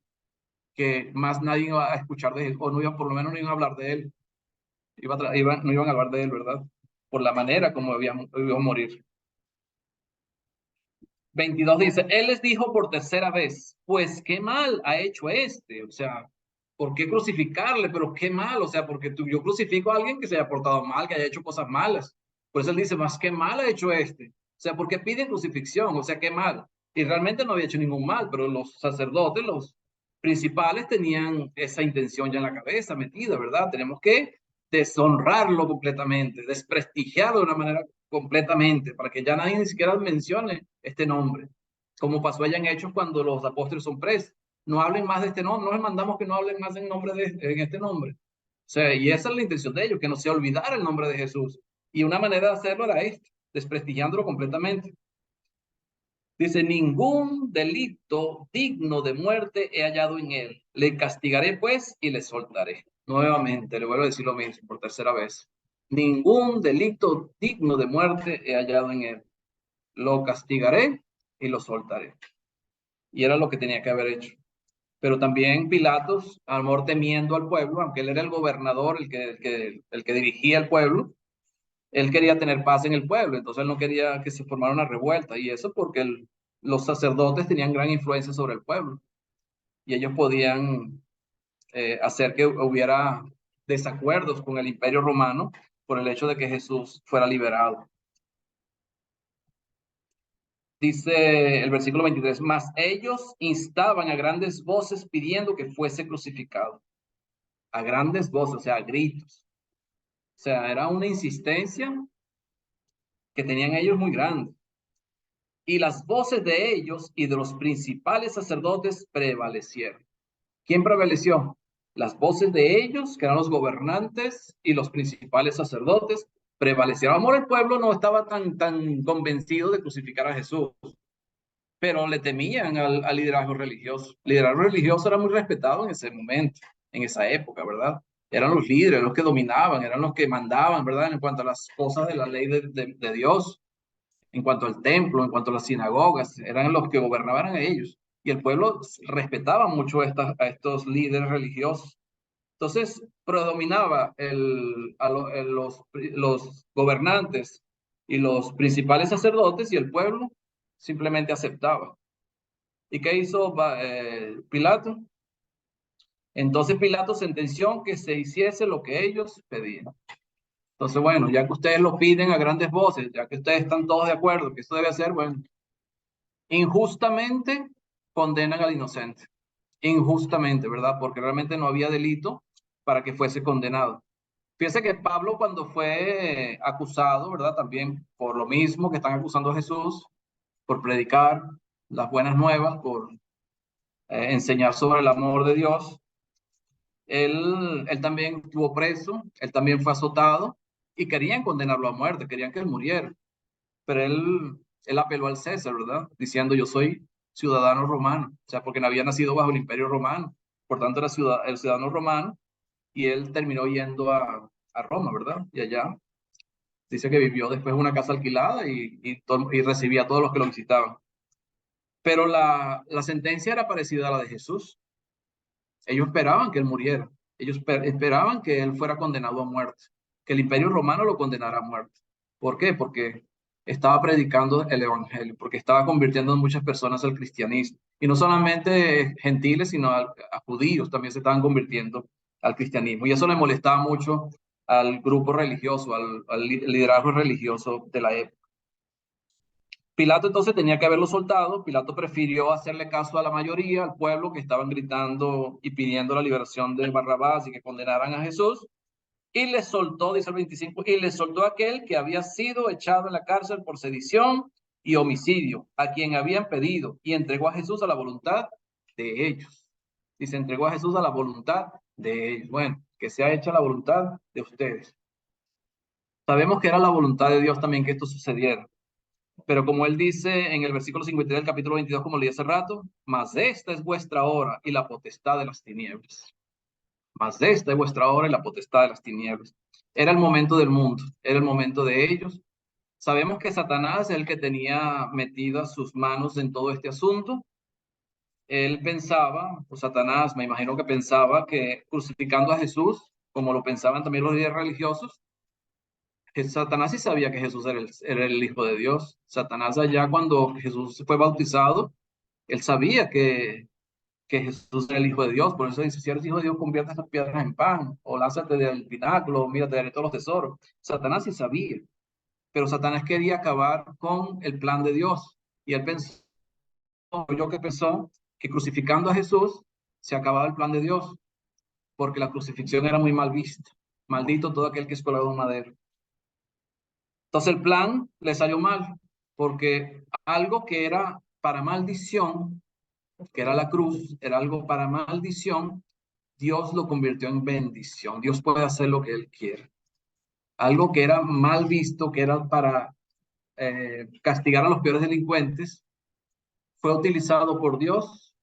que más nadie iba a escuchar de él, o no iban, por lo menos no iban a hablar de él, no iban a hablar de él, ¿verdad? Por la manera como iba a morir. 22 dice, él les dijo por tercera vez, pues qué mal ha hecho este, o sea, ¿por qué crucificarle? Pero qué mal, o sea, porque yo crucifico a alguien que se haya portado mal, que haya hecho cosas malas. Por eso él dice, más qué mal ha hecho este. O sea, ¿por qué piden crucifixión? O sea, qué mal. Y realmente no había hecho ningún mal, pero los sacerdotes, los principales, tenían esa intención ya en la cabeza metida, ¿verdad? Tenemos que deshonrarlo completamente, desprestigiarlo de una manera completamente, para que ya nadie ni siquiera mencione este nombre, como pasó allá en Hechos cuando los apóstoles son presos. No hablen más de este nombre, no les mandamos que no hablen más en este nombre. O sea, y esa es la intención de ellos, que no se olvidara el nombre de Jesús. Y una manera de hacerlo era esta, desprestigiándolo completamente. Dice, ningún delito digno de muerte he hallado en él. Le castigaré pues y le soltaré. Nuevamente, le vuelvo a decir lo mismo por tercera vez. Ningún delito digno de muerte he hallado en él. Lo castigaré y lo soltaré. Y era lo que tenía que haber hecho. Pero también Pilatos, amor temiendo al pueblo, aunque él era el gobernador, el que dirigía el pueblo, él quería tener paz en el pueblo, entonces él no quería que se formara una revuelta, y eso porque los sacerdotes tenían gran influencia sobre el pueblo, y ellos podían hacer que hubiera desacuerdos con el Imperio Romano por el hecho de que Jesús fuera liberado. Dice el versículo 23, mas ellos instaban a grandes voces pidiendo que fuese crucificado. A grandes voces, o sea, a gritos. O sea, era una insistencia que tenían ellos muy grande. Y las voces de ellos y de los principales sacerdotes prevalecieron. ¿Quién prevaleció? Las voces de ellos, que eran los gobernantes, y los principales sacerdotes prevalecieron. Amor, el pueblo no estaba tan convencido de crucificar a Jesús, pero le temían al liderazgo religioso. El liderazgo religioso era muy respetado en ese momento, en esa época, ¿verdad? Eran los líderes, los que dominaban, eran los que mandaban, ¿verdad? En cuanto a las cosas de la ley de Dios, en cuanto al templo, en cuanto a las sinagogas, eran los que gobernaban a ellos. Y el pueblo respetaba mucho a estos líderes religiosos. Entonces, predominaba los gobernantes y los principales sacerdotes, y el pueblo simplemente aceptaba. ¿Y qué hizo Pilato? Entonces Pilato sentenció que se hiciese lo que ellos pedían. Entonces, bueno, ya que ustedes lo piden a grandes voces, ya que ustedes están todos de acuerdo que esto debe ser, bueno, injustamente condenan al inocente. Injustamente, ¿verdad? Porque realmente no había delito para que fuese condenado. Fíjense que Pablo, cuando fue acusado, ¿verdad? También por lo mismo que están acusando a Jesús, por predicar las buenas nuevas, por enseñar sobre el amor de Dios, él también estuvo preso, él también fue azotado, y querían condenarlo a muerte, querían que él muriera. Pero él apeló al César, ¿verdad? Diciendo, yo soy ciudadano romano, o sea, porque no había nacido bajo el Imperio Romano, por tanto era el ciudadano romano, y él terminó yendo a Roma, ¿verdad? Y allá dice que vivió después en una casa alquilada y recibía a todos los que lo visitaban. Pero la sentencia era parecida a la de Jesús. Ellos esperaban que él muriera, ellos esperaban que él fuera condenado a muerte, que el Imperio Romano lo condenara a muerte. ¿Por qué? Porque estaba predicando el evangelio, porque estaba convirtiendo a muchas personas al cristianismo. Y no solamente gentiles, sino a judíos también se estaban convirtiendo al cristianismo. Y eso le molestaba mucho al grupo religioso, al liderazgo religioso de la época. Pilato entonces tenía que haberlo soltado. Pilato prefirió hacerle caso a la mayoría, al pueblo que estaban gritando y pidiendo la liberación de Barrabás y que condenaran a Jesús. Y le soltó, dice el 25, y le soltó a aquel que había sido echado en la cárcel por sedición y homicidio, a quien habían pedido, y entregó a Jesús a la voluntad de ellos. Y se entregó a Jesús a la voluntad de ellos. Bueno, que sea hecha la voluntad de ustedes. Sabemos que era la voluntad de Dios también que esto sucediera. Pero como él dice en el versículo 53 del capítulo 22, como leí hace rato, mas esta es vuestra hora y la potestad de las tinieblas. Mas esta es vuestra hora y la potestad de las tinieblas. Era el momento del mundo, era el momento de ellos. Sabemos que Satanás es el que tenía metidas sus manos en todo este asunto. Él pensaba, o Satanás, me imagino que pensaba que crucificando a Jesús, como lo pensaban también los líderes religiosos, Satanás sí sabía que Jesús era el Hijo de Dios. Satanás allá cuando Jesús fue bautizado, él sabía que Jesús era el Hijo de Dios. Por eso dice, si eres Hijo de Dios, convierte esas piedras en pan, o lánzate del pináculo, mira, te daré todos los tesoros. Satanás sí sabía, pero Satanás quería acabar con el plan de Dios. Y él pensó, yo que pensó, que crucificando a Jesús se acababa el plan de Dios, porque la crucifixión era muy mal vista. Maldito todo aquel que es colgado en madero. Entonces el plan le salió mal, porque algo que era para maldición, que era la cruz, era algo para maldición, Dios lo convirtió en bendición. Dios puede hacer lo que Él quiere. Algo que era mal visto, que era para castigar a los peores delincuentes, fue utilizado por Dios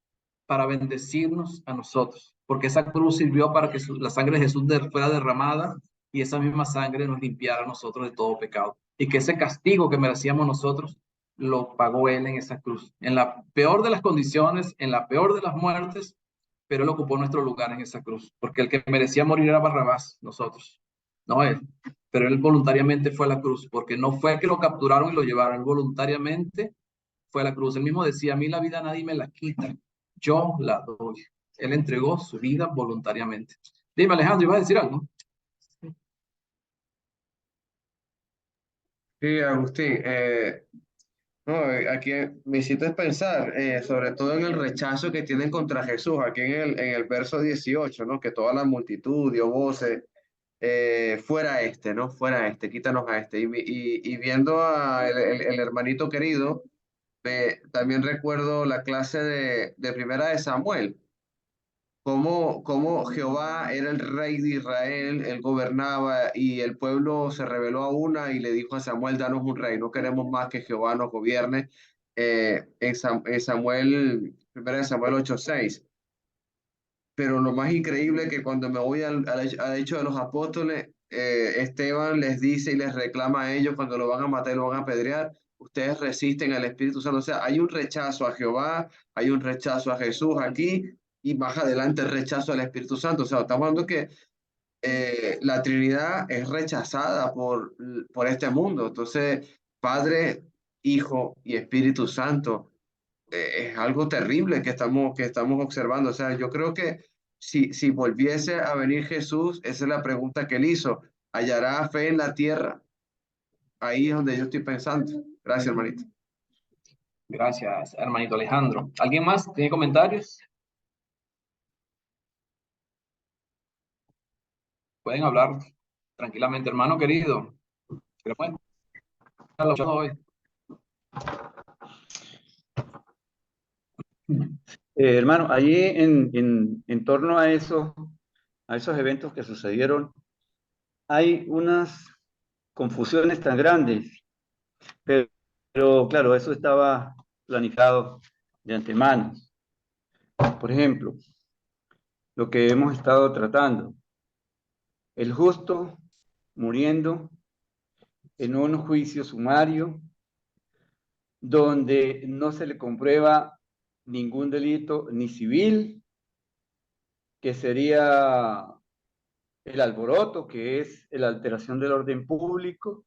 para bendecirnos a nosotros, porque esa cruz sirvió para que la sangre de Jesús fuera derramada y esa misma sangre nos limpiara a nosotros de todo pecado. Y que ese castigo que merecíamos nosotros lo pagó Él en esa cruz, en la peor de las condiciones, en la peor de las muertes, pero Él ocupó nuestro lugar en esa cruz, porque el que merecía morir era Barrabás, nosotros, no Él. Pero Él voluntariamente fue a la cruz, porque no fue que lo capturaron y lo llevaron, Él voluntariamente fue a la cruz. Él mismo decía, a mí la vida nadie me la quita, yo la doy. Él entregó su vida voluntariamente. Dime, Alejandro, ¿iba a decir algo? Sí, Agustín, no, aquí me hiciste pensar, sobre todo en el rechazo que tienen contra Jesús, aquí en el verso 18, ¿no? Que toda la multitud dio voces, fuera este, ¿no? Fuera este, quítanos a este. Y viendo a el hermanito querido, también recuerdo la clase de primera de Samuel, cómo Jehová era el rey de Israel, él gobernaba y el pueblo se rebeló a una y le dijo a Samuel, danos un rey, no queremos más que Jehová nos gobierne. En Samuel, primera de Samuel 8:6. Pero lo más increíble es que cuando me voy al hecho de los apóstoles, Esteban les dice y les reclama a ellos cuando lo van a matar y lo van a apedrear, ustedes resisten al Espíritu Santo. O sea, hay un rechazo a Jehová, hay un rechazo a Jesús aquí y más adelante el rechazo al Espíritu Santo. O sea, estamos hablando que la Trinidad es rechazada por este mundo. Entonces, Padre, Hijo y Espíritu Santo es algo terrible que estamos observando. O sea, yo creo que si volviese a venir Jesús, esa es la pregunta que él hizo. ¿Hallará fe en la tierra? Ahí es donde yo estoy pensando. Gracias, hermanito. Gracias, hermanito Alejandro. ¿Alguien más tiene comentarios? Pueden hablar tranquilamente, hermano querido. ¿Qué pueden hablar hoy? Hermano, allí en torno a esos eventos que sucedieron, hay unas confusiones tan grandes, pero claro, eso estaba planificado de antemano. Por ejemplo, lo que hemos estado tratando, el justo muriendo en un juicio sumario donde no se le comprueba ningún delito ni civil, que sería el alboroto, que es la alteración del orden público,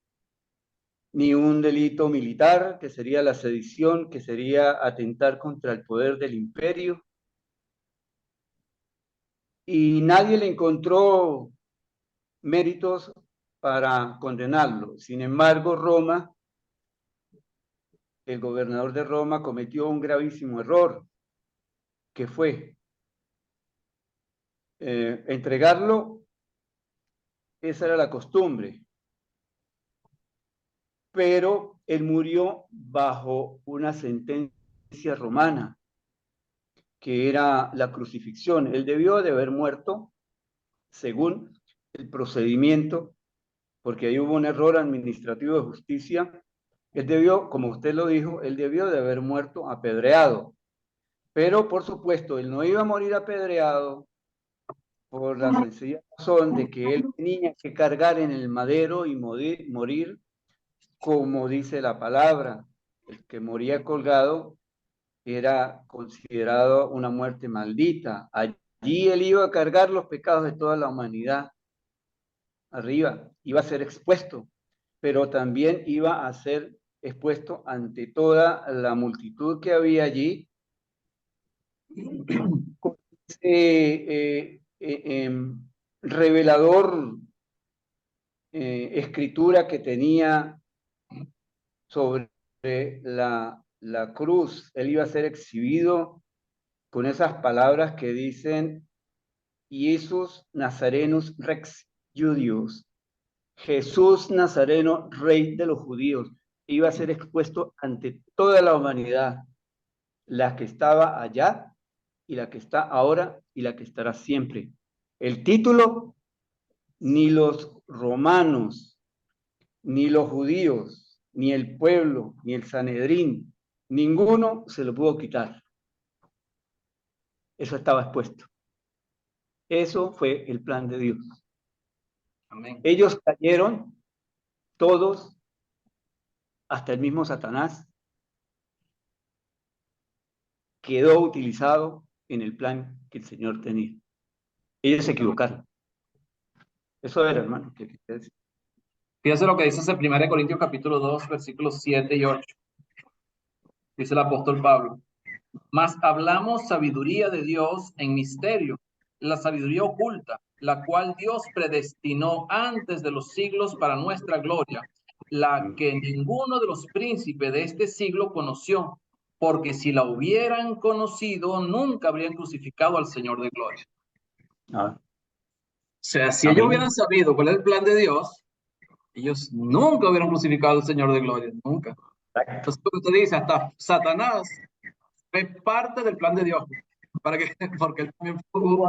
ni un delito militar, que sería la sedición, que sería atentar contra el poder del imperio. Y nadie le encontró méritos para condenarlo. Sin embargo, Roma, el gobernador de Roma cometió un gravísimo error, que fue entregarlo. Esa era la costumbre, pero él murió bajo una sentencia romana, que era la crucifixión. Él debió de haber muerto según el procedimiento, porque ahí hubo un error administrativo de justicia. Él debió, como usted lo dijo, él debió de haber muerto apedreado. Pero, por supuesto, él no iba a morir apedreado por la sencilla razón de que él tenía que cargar en el madero y morir como dice la palabra. El que moría colgado era considerado una muerte maldita. Allí él iba a cargar los pecados de toda la humanidad. Arriba, iba a ser expuesto. pero también iba a ser expuesto ante toda la multitud que había allí, con revelador escritura que tenía sobre la cruz. Él iba a ser exhibido con esas palabras que dicen Jesús Nazarenus Rex Judius, Jesús Nazareno, rey de los judíos. Iba a ser expuesto ante toda la humanidad, la que estaba allá y la que está ahora y la que estará siempre. El título, ni los romanos, ni los judíos, ni el pueblo, ni el Sanedrín, ninguno se lo pudo quitar. Eso estaba expuesto. Eso fue el plan de Dios. Amén. Ellos cayeron, todos, hasta el mismo Satanás, quedó utilizado en el plan que el Señor tenía. Ellos se equivocaron. Eso era, hermano. Fíjense lo que dice ese 1 Corintios capítulo 2, versículos 7 y 8. Dice el apóstol Pablo: mas hablamos sabiduría de Dios en misterio, la sabiduría oculta, la cual Dios predestinó antes de los siglos para nuestra gloria, la que ninguno de los príncipes de este siglo conoció, porque si la hubieran conocido, nunca habrían crucificado al Señor de gloria. Ah. O sea, si ellos hubieran sabido cuál es el plan de Dios, ellos nunca hubieran crucificado al Señor de gloria, nunca. Entonces, como te dice, hasta Satanás es parte del plan de Dios, porque él también jugó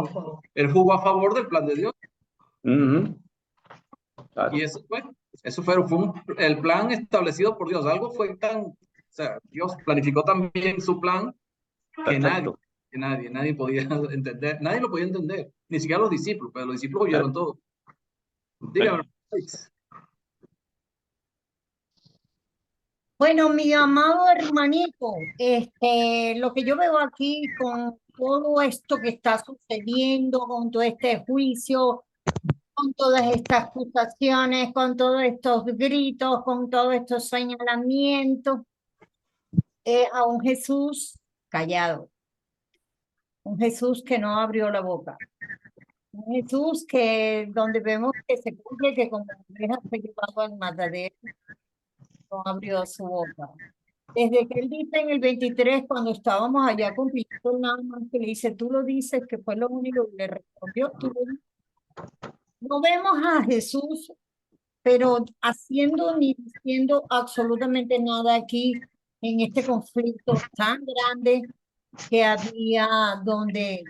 a favor del plan de Dios. Claro. Y eso fue el plan establecido por Dios. Algo fue o sea, Dios planificó también su plan que nadie podía entender, nadie lo podía entender, ni siquiera los discípulos, pero los discípulos oyeron todo. Dígame. Bueno, mi amado hermanito, lo que yo veo aquí con todo esto que está sucediendo, con todo este juicio, con todas estas acusaciones, con todos estos gritos, con todos estos señalamientos, a un Jesús callado, un Jesús que no abrió la boca, un Jesús que donde vemos que se cumple que como oveja fue llevado al matadero, no abrió su boca. Desde que él dice en el 23, cuando estábamos allá con Cristo, nada más que le dice, tú lo dices, que fue lo único que le respondió, tú lo dices. No vemos a Jesús, pero haciendo ni diciendo absolutamente nada aquí en este conflicto tan grande que había donde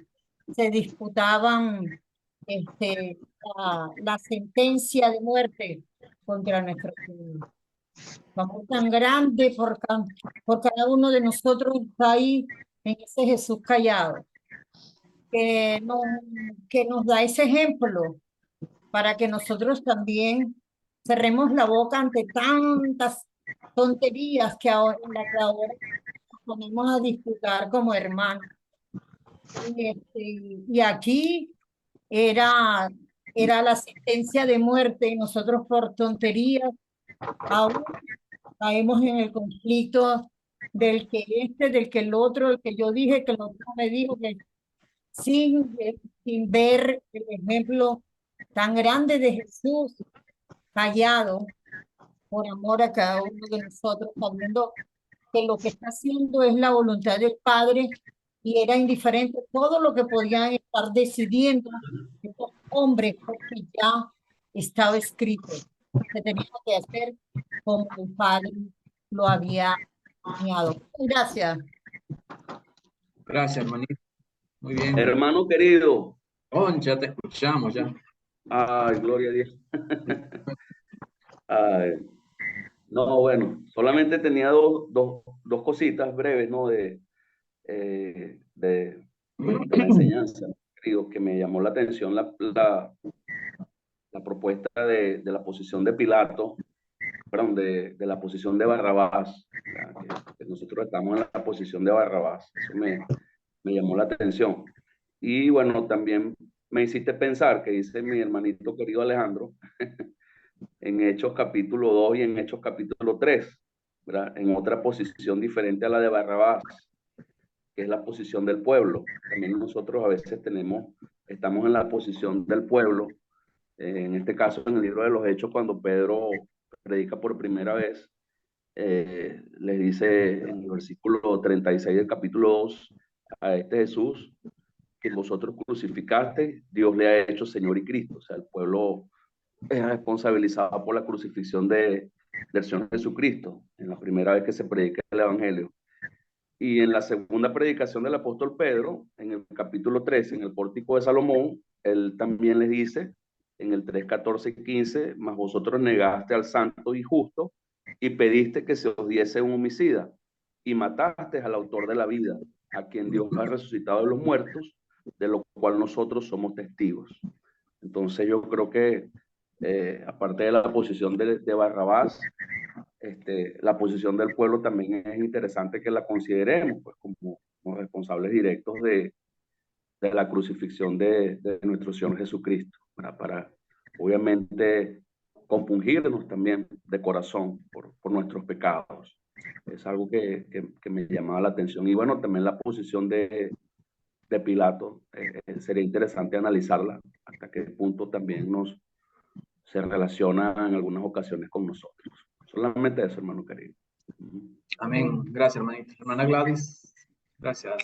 se disputaban la sentencia de muerte contra nuestro Señor. Amor tan grande por cada uno de nosotros está ahí en ese Jesús callado, que nos da ese ejemplo para que nosotros también cerremos la boca ante tantas tonterías que ahora, en la que ahora nos ponemos a disputar como hermanos. Y aquí era la sentencia de muerte y nosotros por tonterías aún caemos en el conflicto del que del que el otro, el que yo dije, que el otro me dijo, que sin ver el ejemplo tan grande de Jesús callado por amor a cada uno de nosotros, sabiendo que lo que está haciendo es la voluntad del Padre y era indiferente todo lo que podían estar decidiendo estos hombres, porque ya estaba escrito que tenía que hacer como el Padre lo había planeado. Gracias. Gracias, hermanito. Muy bien. Hermano querido. Ya te escuchamos ya. Ay, gloria a Dios. Ay. No, bueno, solamente tenía dos cositas breves, ¿no? De la enseñanza, querido, que me llamó la atención la propuesta de la posición de Pilato, perdón, de la posición de Barrabás, que nosotros estamos en la posición de Barrabás. Eso me llamó la atención. Y bueno, también me hiciste pensar, que dice mi hermanito querido Alejandro, en Hechos capítulo 2 y en Hechos capítulo 3, ¿verdad? En otra posición diferente a la de Barrabás, que es la posición del pueblo. También nosotros a veces estamos en la posición del pueblo. En este caso, en el libro de los Hechos, cuando Pedro predica por primera vez, les dice en el versículo 36 del capítulo 2 a este Jesús, que vosotros crucificaste, Dios le ha hecho Señor y Cristo. O sea, el pueblo es responsabilizado por la crucifixión del Señor Jesucristo, en la primera vez que se predica el Evangelio. Y en la segunda predicación del apóstol Pedro, en el capítulo 13, en el pórtico de Salomón, él también les dice, en el 3, 14 y 15, mas vosotros negaste al santo y justo y pediste que se os diese un homicida y mataste al autor de la vida, a quien Dios ha resucitado de los muertos, de lo cual nosotros somos testigos. Entonces yo creo que, aparte de la posición de Barrabás, la posición del pueblo también es interesante que la consideremos, pues, como responsables directos de la crucifixión de nuestro Señor Jesucristo, para obviamente compungirnos también de corazón por nuestros pecados. Es algo que me llamaba la atención. Y bueno, también la posición de Pilato, sería interesante analizarla, hasta qué punto también se relaciona en algunas ocasiones con nosotros. Solamente eso, hermano querido. Amén. Gracias, hermanito. Hermana Gladys. Gracias.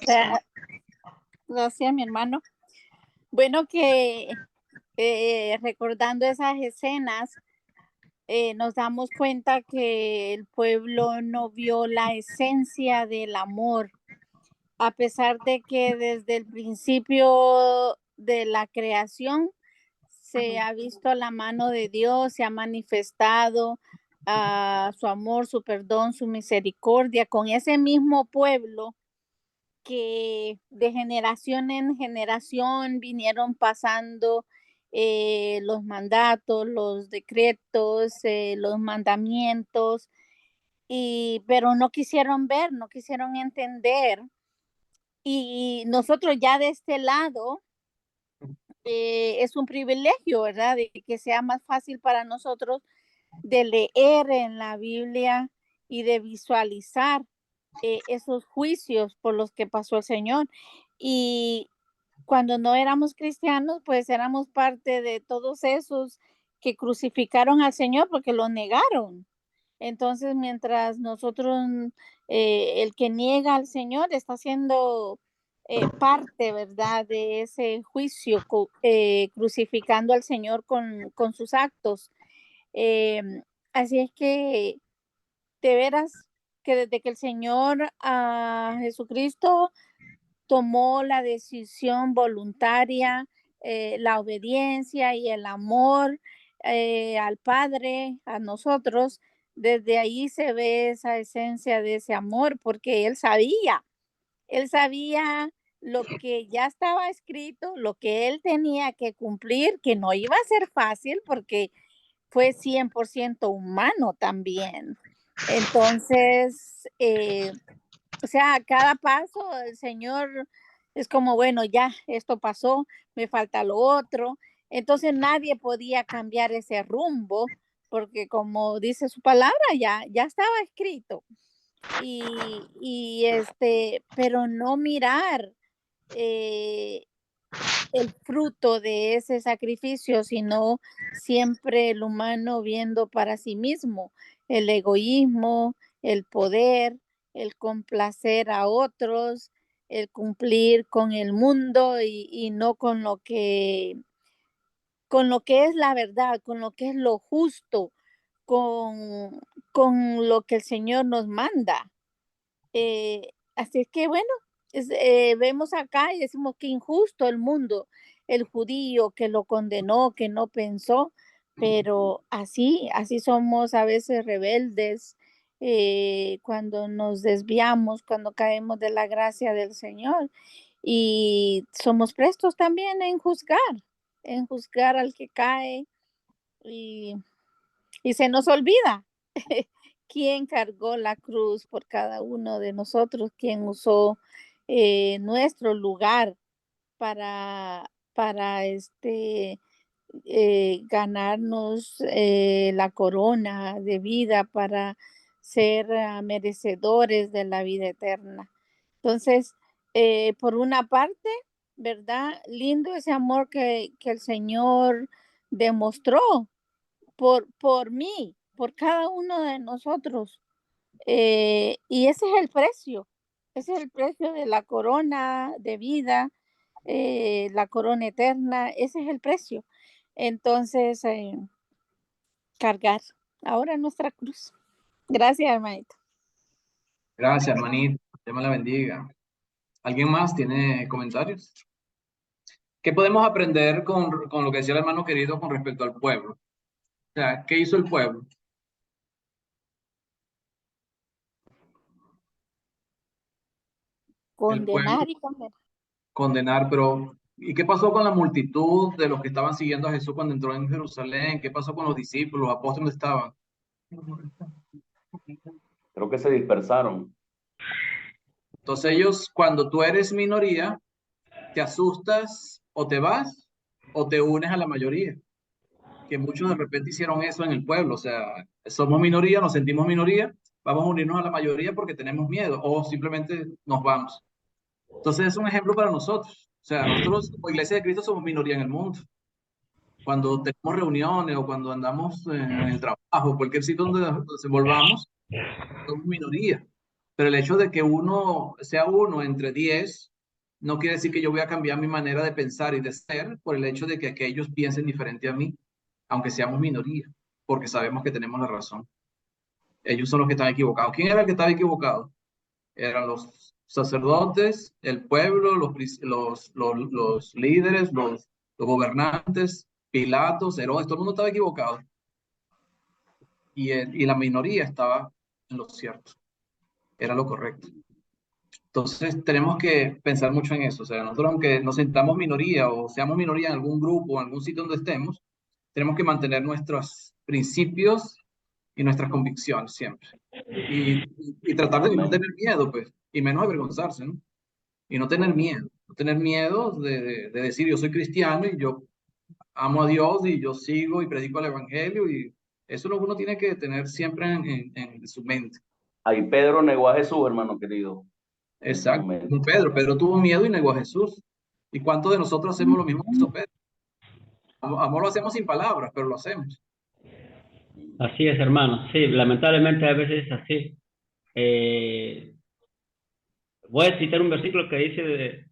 Gracias, mi hermano. Bueno, que recordando esas escenas, nos damos cuenta que el pueblo no vio la esencia del amor, a pesar de que desde el principio de la creación se ha visto la mano de Dios, se ha manifestado su amor, su perdón, su misericordia con ese mismo pueblo que de generación en generación vinieron pasando los mandatos, los decretos, los mandamientos, pero no quisieron ver, no quisieron entender. Y nosotros ya de este lado, es un privilegio, ¿verdad? De que sea más fácil para nosotros de leer en la Biblia y de visualizar esos juicios por los que pasó el Señor. Y cuando no éramos cristianos, pues éramos parte de todos esos que crucificaron al Señor porque lo negaron. Entonces, mientras nosotros, el que niega al Señor está siendo parte, ¿verdad?, de ese juicio, crucificando al Señor con sus actos. Así es que de veras que desde que el Señor Jesucristo tomó la decisión voluntaria, la obediencia y el amor al Padre, a nosotros, desde ahí se ve esa esencia de ese amor, porque él sabía lo que ya estaba escrito, lo que él tenía que cumplir, que no iba a ser fácil porque fue 100% humano también. Entonces, o sea, a cada paso el Señor es como, bueno, ya esto pasó, me falta lo otro. Entonces nadie podía cambiar ese rumbo porque como dice su palabra, ya estaba escrito. Pero no mirar el fruto de ese sacrificio, sino siempre el humano viendo para sí mismo el egoísmo, el poder, el complacer a otros, el cumplir con el mundo y no con lo que es la verdad, con lo que es lo justo, con lo que el Señor nos manda. Así es que bueno, vemos acá y decimos que injusto el mundo, el judío que lo condenó, que no pensó, pero así somos a veces rebeldes, cuando nos desviamos, cuando caemos de la gracia del Señor y somos prestos también en juzgar al que cae y se nos olvida quién cargó la cruz por cada uno de nosotros, quién usó nuestro lugar para ganarnos la corona de vida para ser merecedores de la vida eterna. Entonces, por una parte, ¿verdad? Lindo ese amor que el Señor demostró por mí, por cada uno de nosotros. Y ese es el precio de la corona de vida, la corona eterna, ese es el precio. Entonces, cargar ahora nuestra cruz. Gracias, hermanito. Gracias, hermanito. Dios me la bendiga. ¿Alguien más tiene comentarios? ¿Qué podemos aprender con lo que decía el hermano querido con respecto al pueblo? O sea, ¿qué hizo el pueblo? El pueblo Condenar y condenar. condenar, pero ¿y qué pasó con la multitud de los que estaban siguiendo a Jesús cuando entró en Jerusalén? ¿Qué pasó con los discípulos, los apóstoles estaban? Creo que se dispersaron. Entonces ellos, cuando tú eres minoría, te asustas o te vas o te unes a la mayoría. Que muchos de repente hicieron eso en el pueblo, o sea, somos minoría, nos sentimos minoría, vamos a unirnos a la mayoría porque tenemos miedo o simplemente nos vamos. Entonces es un ejemplo para nosotros. O sea, nosotros como Iglesia de Cristo somos minoría en el mundo. Cuando tenemos reuniones o cuando andamos en el trabajo, cualquier sitio donde nos desenvolvamos, somos minoría. Pero el hecho de que uno sea uno entre 10 no quiere decir que yo voy a cambiar mi manera de pensar y de ser por el hecho de que aquellos piensen diferente a mí, aunque seamos minoría, porque sabemos que tenemos la razón. Ellos son los que están equivocados. ¿Quién era el que estaba equivocado? Eran los sacerdotes, el pueblo, los líderes, los gobernantes, Pilatos, Herodes, todo el mundo estaba equivocado. Y la minoría estaba en lo cierto, era lo correcto. Entonces tenemos que pensar mucho en eso. O sea, nosotros aunque nos sintamos minoría o seamos minoría en algún grupo o en algún sitio donde estemos, tenemos que mantener nuestros principios y nuestras convicciones siempre. Y tratar de no tener miedo, pues, y menos avergonzarse, ¿no? Y no tener miedo de decir yo soy cristiano y yo amo a Dios y yo sigo y predico el evangelio y eso es lo que uno tiene que tener siempre en su mente. Ahí Pedro negó a Jesús, hermano querido. Exacto. Como Pedro tuvo miedo y negó a Jesús. ¿Y cuántos de nosotros hacemos lo mismo que hizo Pedro? Amor lo hacemos sin palabras, pero lo hacemos. Así es, hermano. Sí, lamentablemente a veces es así. Voy a citar un versículo que dice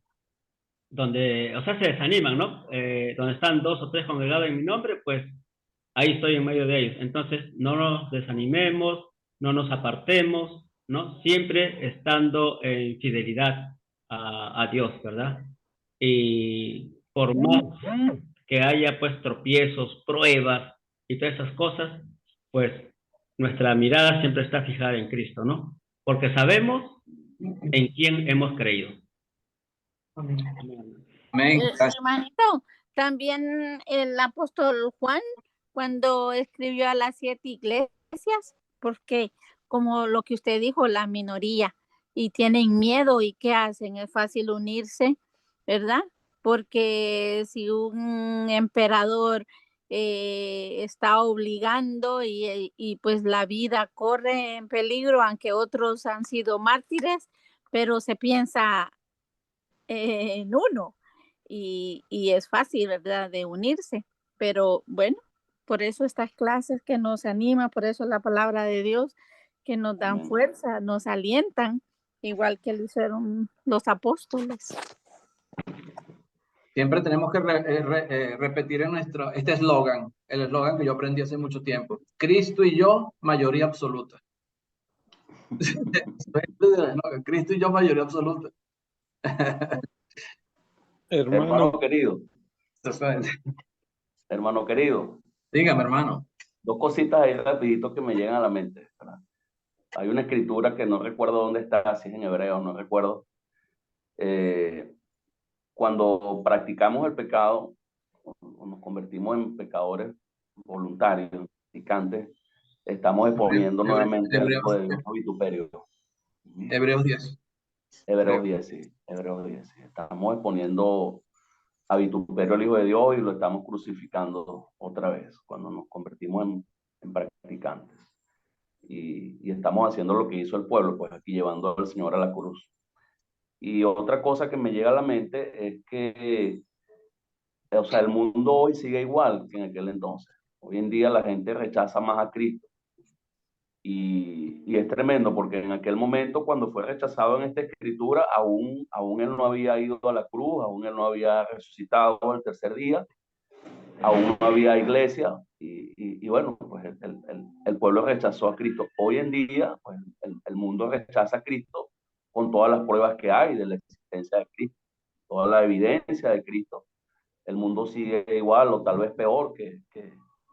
donde, o sea, se desaniman, ¿no? Donde están 2 o 3 congregados en mi nombre, pues ahí estoy en medio de ellos. Entonces, no nos desanimemos, no nos apartemos, ¿no? Siempre estando en fidelidad a Dios, ¿verdad? Y por más que haya pues tropiezos, pruebas y todas esas cosas, pues nuestra mirada siempre está fijada en Cristo, ¿no? Porque sabemos en quién hemos creído. Amén. Hermanito, también el apóstol Juan, cuando escribió a las 7 iglesias, porque como lo que usted dijo, la minoría, y tienen miedo, ¿y qué hacen? Es fácil unirse, ¿verdad? Porque si un emperador está obligando y pues la vida corre en peligro, aunque otros han sido mártires, pero se piensa en uno y es fácil, ¿verdad?, de unirse, pero bueno, por eso estas clases que nos animan, por eso la palabra de Dios que nos dan fuerza, nos alientan, igual que lo hicieron los apóstoles. Siempre tenemos que repetir en este eslogan, el eslogan que yo aprendí hace mucho tiempo. Cristo y yo, mayoría absoluta. Cristo y yo, mayoría absoluta. Hermano querido. Hermano querido. Dígame, hermano. 2 cositas ahí rapidito que me llegan a la mente, ¿verdad? Hay una escritura que no recuerdo dónde está, si es en hebreo, no recuerdo. Cuando practicamos el pecado, o nos convertimos en pecadores voluntarios, practicantes, estamos exponiendo nuevamente al hijo de Dios a vituperio. Hebreos 10. Hebreos 10, sí. Hebreos 10, sí. Estamos exponiendo a vituperio al Hijo de Dios y lo estamos crucificando otra vez cuando nos convertimos en practicantes. Y estamos haciendo lo que hizo el pueblo, pues aquí llevando al Señor a la cruz. Y otra cosa que me llega a la mente es que, o sea, el mundo hoy sigue igual que en aquel entonces. Hoy en día la gente rechaza más a Cristo. Y es tremendo porque en aquel momento, cuando fue rechazado en esta escritura, aún él no había ido a la cruz, aún él no había resucitado el tercer día, aún no había iglesia. Y bueno, pues el pueblo rechazó a Cristo. Hoy en día, pues el mundo rechaza a Cristo con todas las pruebas que hay de la existencia de Cristo, toda la evidencia de Cristo. El mundo sigue igual o tal vez peor que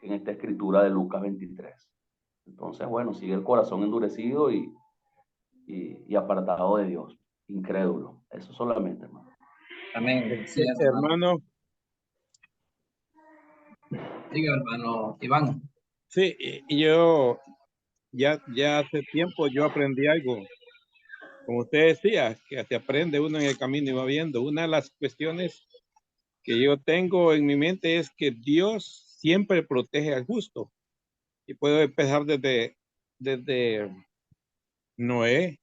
en esta escritura de Lucas 23. Entonces, bueno, sigue el corazón endurecido y apartado de Dios, incrédulo. Eso solamente, hermano. Amén. Sí, hermano. Hermano, Diga, hermano Iván. sí, y yo ya hace tiempo yo aprendí algo. Como usted decía, que se aprende uno en el camino y va viendo. Una de las cuestiones que yo tengo en mi mente es que Dios siempre protege al justo. Y puedo empezar desde Noé,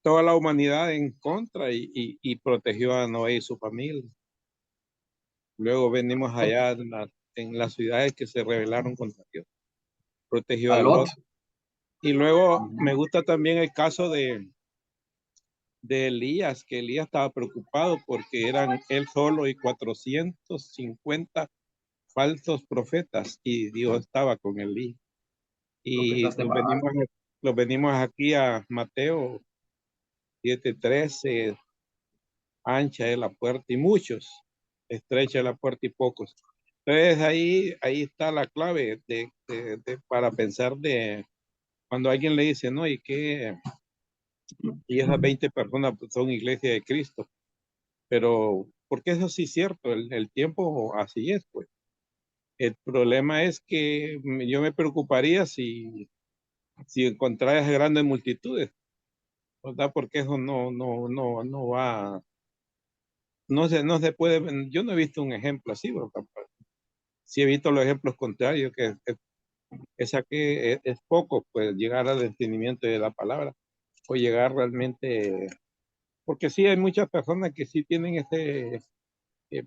toda la humanidad en contra y protegió a Noé y su familia. Luego venimos allá en las ciudades que se rebelaron contra Dios. Protegió a Lot. Y luego me gusta también el caso de Elías, que Elías estaba preocupado porque eran él solo y 450 falsos profetas y Dios estaba con Elías. Y los venimos aquí a Mateo 7:13, ancha es la puerta y muchos, estrecha es la puerta y pocos. Entonces ahí está la clave para pensar de cuando alguien le dice, no, y esas 20 personas son iglesia de Cristo. Pero, porque eso sí es cierto, el tiempo así es, pues. El problema es que yo me preocuparía si encontraras grandes multitudes, ¿verdad? Porque eso no va, no se puede, yo no he visto un ejemplo así, ¿verdad? Sí he visto los ejemplos contrarios, que es poco, pues, llegar al entendimiento de la palabra, o llegar realmente, porque sí hay muchas personas que sí tienen eh, eh,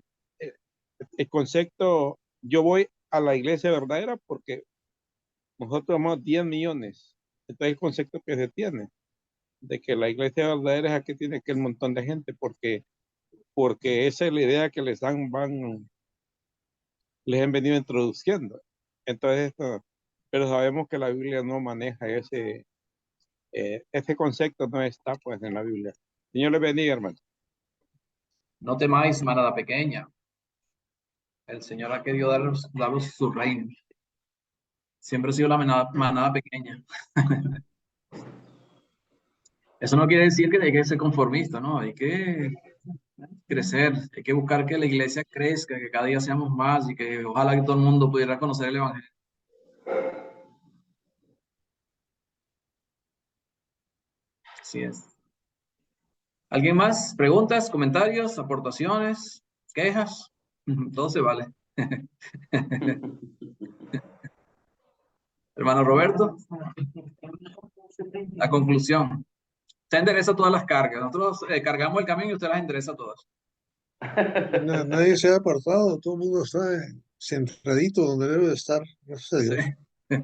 el concepto, yo voy a la iglesia verdadera porque nosotros somos 10 millones. Entonces el concepto que se tiene de que la iglesia verdadera es aquí tiene que el montón de gente porque esa es la idea que les han venido introduciendo. Entonces, pero sabemos que la Biblia no maneja ese concepto, no está pues en la Biblia. Señor le bendiga, hermano. No temáis, manada pequeña. El Señor ha querido daros su reino. Siempre ha sido la manada pequeña. Eso no quiere decir que hay que ser conformista, ¿no? Hay que crecer, hay que buscar que la iglesia crezca, que cada día seamos más y que ojalá que todo el mundo pudiera conocer el Evangelio. Así es. ¿Alguien más? ¿Preguntas, comentarios, aportaciones, quejas? Todo se vale. Hermano Roberto, la conclusión. Usted endereza todas las cargas. Nosotros cargamos el camino y usted las endereza todas. Nadie se ha apartado, todo el mundo está centradito donde debe de estar. Gracias a Dios. Sí.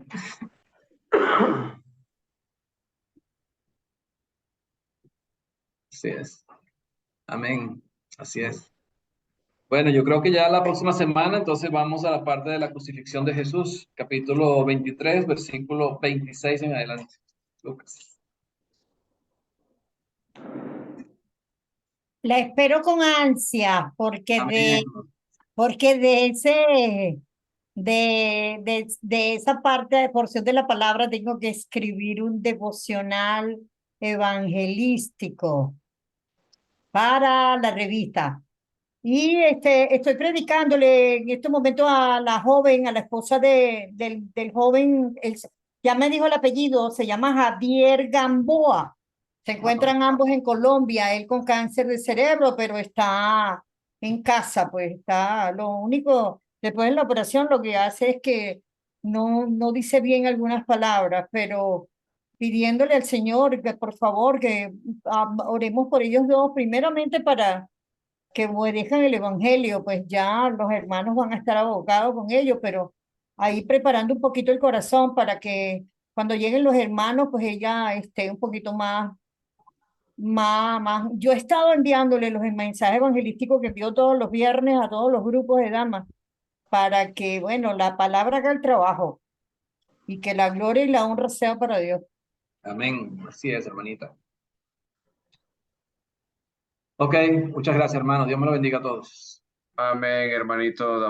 Así es. Amén. Así es. Bueno, yo creo que ya la próxima semana entonces vamos a la parte de la crucifixión de Jesús, capítulo 23, versículo 26 en adelante. Lucas. La espero con ansia porque Amén. de esa parte de porción de la palabra tengo que escribir un devocional evangelístico para la revista. Y estoy predicándole en este momento a la joven, a la esposa del joven, ya me dijo el apellido, se llama Javier Gamboa. Se encuentran ambos en Colombia, él con cáncer de cerebro, pero está en casa, pues está, lo único, después de la operación lo que hace es que no dice bien algunas palabras, pero pidiéndole al Señor que por favor que oremos por ellos dos, primeramente para que obedezcan el Evangelio, pues ya los hermanos van a estar abocados con ellos, pero ahí preparando un poquito el corazón para que cuando lleguen los hermanos, pues ella esté un poquito más. Yo he estado enviándole los mensajes evangelísticos que envío todos los viernes a todos los grupos de damas para que, bueno, la palabra haga el trabajo y que la gloria y la honra sea para Dios. Amén. Así es, hermanita. Ok, muchas gracias, hermano. Dios me lo bendiga a todos. Amén, hermanito.